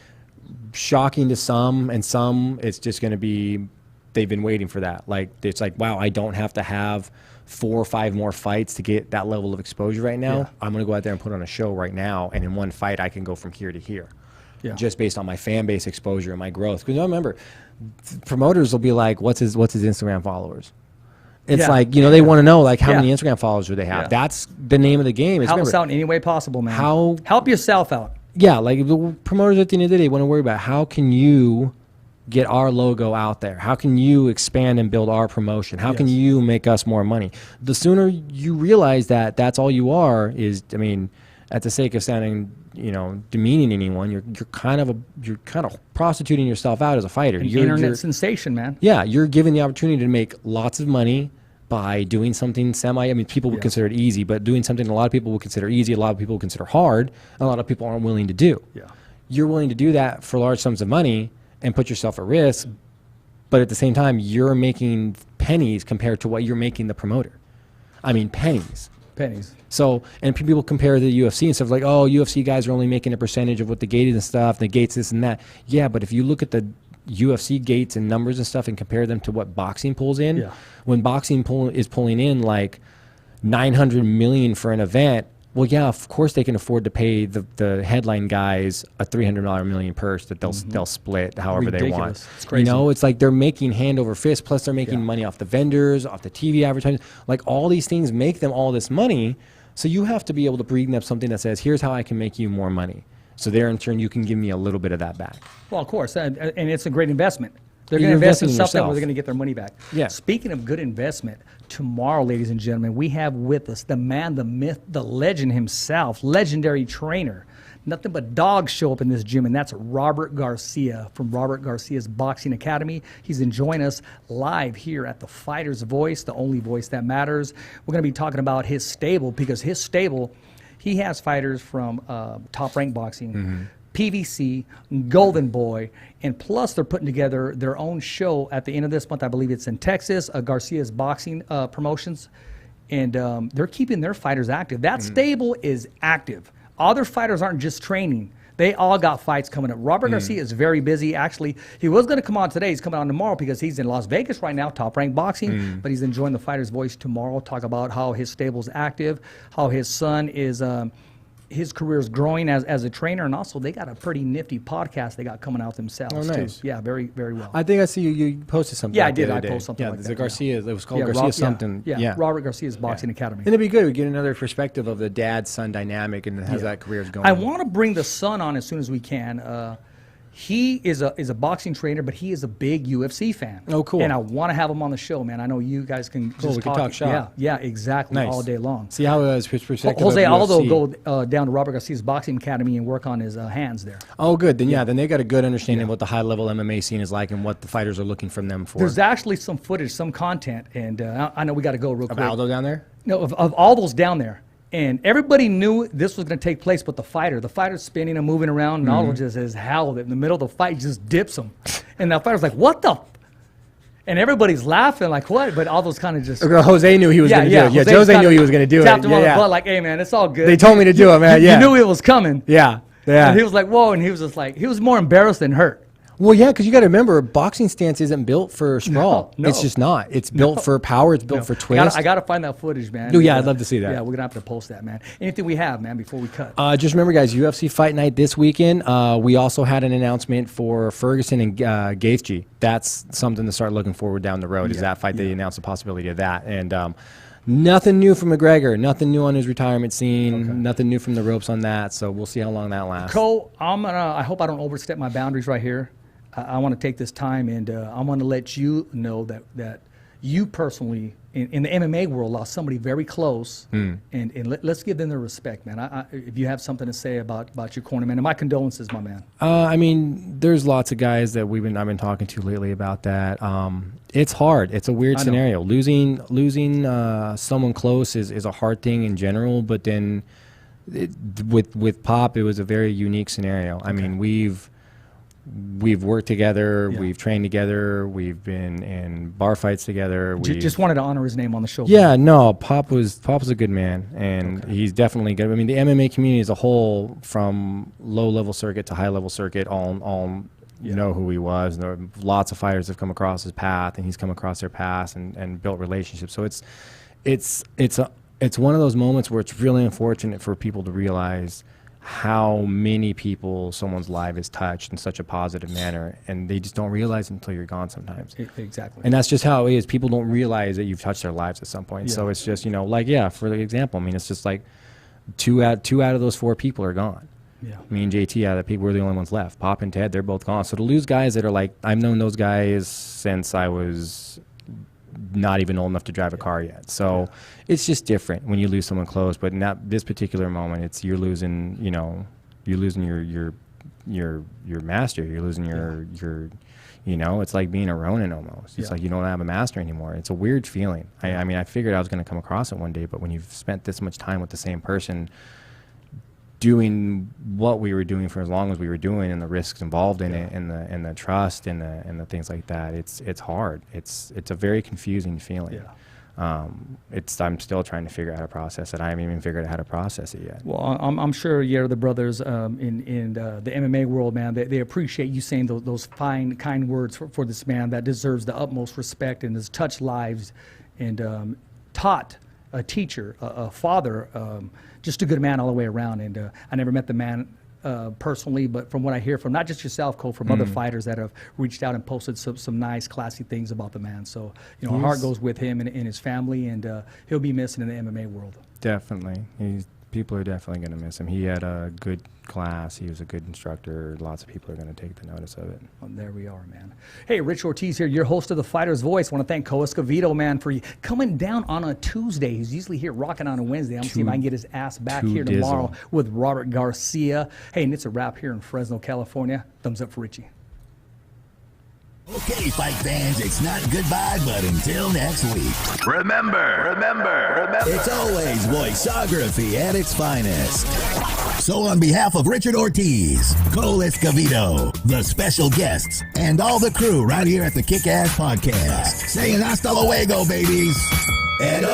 shocking to some, and some it's just going to be, they've been waiting for that. Like, it's like, wow, I don't have to have 4 or 5 more fights to get that level of exposure right now. Yeah. I'm going to go out there and put on a show right now, and in one fight, I can go from here to here. Yeah. Just based on my fan base exposure and my growth. Because remember, promoters will be like, what's his Instagram followers? It's like, they want to know, like, how many Instagram followers do they have? That's the name of the game. Help us out in any way possible, man. Help yourself out. Yeah, like the promoters at the end of the day want to worry about how can you get our logo out there? How can you expand and build our promotion? How can you make us more money? The sooner you realize that that's all you are is, I mean, at the sake of sounding demeaning anyone. You're kind of prostituting yourself out as a fighter. You're internet sensation, man. Yeah, you're given the opportunity to make lots of money by doing something people would consider it easy, but doing something a lot of people would consider easy, a lot of people would consider hard, and a lot of people aren't willing to do. Yeah. You're willing to do that for large sums of money and put yourself at risk, but at the same time, you're making pennies compared to what you're making the promoter. I mean, pennies. So, and people compare the UFC and stuff like, oh, UFC guys are only making a percentage of what the gate is and stuff, the gates, this and that. Yeah, but if you look at the UFC gates and numbers and stuff and compare them to what boxing pulls in, when boxing is pulling in like $900 million for an event, well, yeah, of course they can afford to pay the headline guys a $300 million purse that they'll split however they want. It's crazy. It's like they're making hand over fist, plus they're making money off the vendors, off the TV advertising. Like all these things make them all this money. So you have to be able to bring up something that says, here's how I can make you more money. So there, in turn, you can give me a little bit of that back. Well, of course, and it's a great investment. They're going to invest in something where they're going to get their money back. Yeah. Speaking of good investment, tomorrow, ladies and gentlemen, we have with us the man, the myth, the legend himself, legendary trainer. Nothing but dogs show up in this gym, and that's Robert Garcia from Robert Garcia's Boxing Academy. He's enjoying us live here at the Fighter's Voice, the only voice that matters. We're going to be talking about his stable, because his stable, he has fighters from Top Rank Boxing, PVC, Golden Boy, and plus they're putting together their own show at the end of this month. I believe it's in Texas, Garcia's Boxing Promotions, and they're keeping their fighters active. That stable is active. Other fighters aren't just training. They all got fights coming up. Robert Garcia is very busy. Actually, he was going to come on today. He's coming on tomorrow because he's in Las Vegas right now, Top Rank Boxing, but he's enjoying the Fighter's Voice tomorrow, talk about how his stable's active, how his son is... his career is growing as a trainer, and also they got a pretty nifty podcast they got coming out themselves. Oh, nice. Too. Yeah, very, very well. I think I see you posted something. Yeah, I did. I posted something like that. that. Garcia. It was called Garcia something. Yeah, Robert Garcia's Boxing Academy. And it'd be good. We get another perspective of the dad-son dynamic and how that career is going. I want to bring the son on as soon as we can. He is a boxing trainer, but he is a big UFC fan. Oh, cool. And I want to have him on the show, man. I know you guys can just we can talk shop. Yeah, exactly, nice. all day long. See how his perspective Jose of Aldo UFC. go down to Robert Garcia's Boxing Academy and work on his hands there. Oh, good. Then then they got a good understanding of what the high-level MMA scene is like and what the fighters are looking from them for. There's actually some footage, some content, and I know we got to go real quick. Of Aldo down there? No, of all those down there. And everybody knew this was going to take place, but the fighter's spinning and moving around, and Aldo just has howled in the middle of the fight, just dips him. And the fighter's like, what the? And everybody's laughing, like, what? But Aldo's kind of just... Jose knew he was going to do it. Yeah, Jose knew he was going to do it. Tapped him on the butt like, hey, man, it's all good. They told me to do it, man, You knew it was coming. Yeah. And he was like, whoa, and he was just like, he was more embarrassed than hurt. Well, yeah, because you got to remember, boxing stance isn't built for sprawl. No. It's just not. It's built for power. It's built for twist. I got to find that footage, man. Oh, yeah, I'd love to see that. Yeah, we're going to have to post that, man. Anything we have, man, before we cut? Just remember, guys, UFC Fight Night this weekend. We also had an announcement for Ferguson and Gaethje. That's something to start looking forward down the road, is that fight. They announced the possibility of that. And nothing new from McGregor. Nothing new on his retirement scene. Nothing new from the ropes on that. So we'll see how long that lasts. Cole, I hope I don't overstep my boundaries right here. I want to take this time, and I want to let you know that you personally, in the MMA world, lost somebody very close, and let's give them their respect, man. If you have something to say about your corner, man, and my condolences, my man. I mean, there's lots of guys that I've been talking to lately about that. It's hard. It's a weird scenario. Losing someone close is a hard thing in general, but then with Pop, it was a very unique scenario. I mean, we've worked together, we've trained together, we've been in bar fights together. Just wanted to honor his name on the show. Yeah, no, Pop was a good man, and he's definitely good. I mean, the MMA community as a whole, from low-level circuit to high-level circuit, all know who he was. And there are lots of fighters have come across his path, and he's come across their path and built relationships. So it's one of those moments where it's really unfortunate for people to realize how many people someone's life is touched in such a positive manner, and they just don't realize it until you're gone sometimes. Exactly. And that's just how it is. People don't realize that you've touched their lives at some point. So it's just, for the example, I mean, it's just like two out of those 4 people are gone. Yeah. Me and JT, out of the people, we're the only ones left. Pop and Ted, they're both gone. So to lose guys that are like, I've known those guys since I was not even old enough to drive a car yet. So it's just different when you lose someone close. But in this particular moment, you're losing, You're losing your master. You're losing your it's like being a Ronin almost. It's like you don't have a master anymore. It's a weird feeling. I mean, I figured I was going to come across it one day, but when you've spent this much time with the same person doing what we were doing for as long as we were doing, and the risks involved in it, and the trust and the things like that, it's hard. It's a very confusing feeling. I'm still trying to figure out how to process it. I haven't even figured out how to process it yet. Well, I'm sure the brothers in the MMA world, man, they appreciate you saying those fine, kind words for this man that deserves the utmost respect and has touched lives and taught, a teacher, a father, just a good man all the way around. And I never met the man personally, but from what I hear from not just yourself, Cole, from other fighters that have reached out and posted some nice, classy things about the man. So, our heart goes with him and his family, and he'll be missing in the MMA world. Definitely. People are definitely going to miss him. He had a good class. He was a good instructor. Lots of people are going to take the notice of it. Well, there we are, man. Hey, Rich Ortiz here, your host of The Fighter's Voice. I want to thank ESCOVEDO, man, for coming down on a Tuesday. He's usually here rocking on a Wednesday. I'm going to see if I can get his ass back here tomorrow with Robert Garcia. Hey, and it's a wrap here in Fresno, California. Thumbs up for Richie. Okay, fight fans, it's not goodbye, but until next week. Remember, it's always voiceography at its finest. So on behalf of Richard Ortiz, Cole ESCOVEDO, the special guests, and all the crew right here at the Kick-Ass Podcast, saying hasta luego, babies. And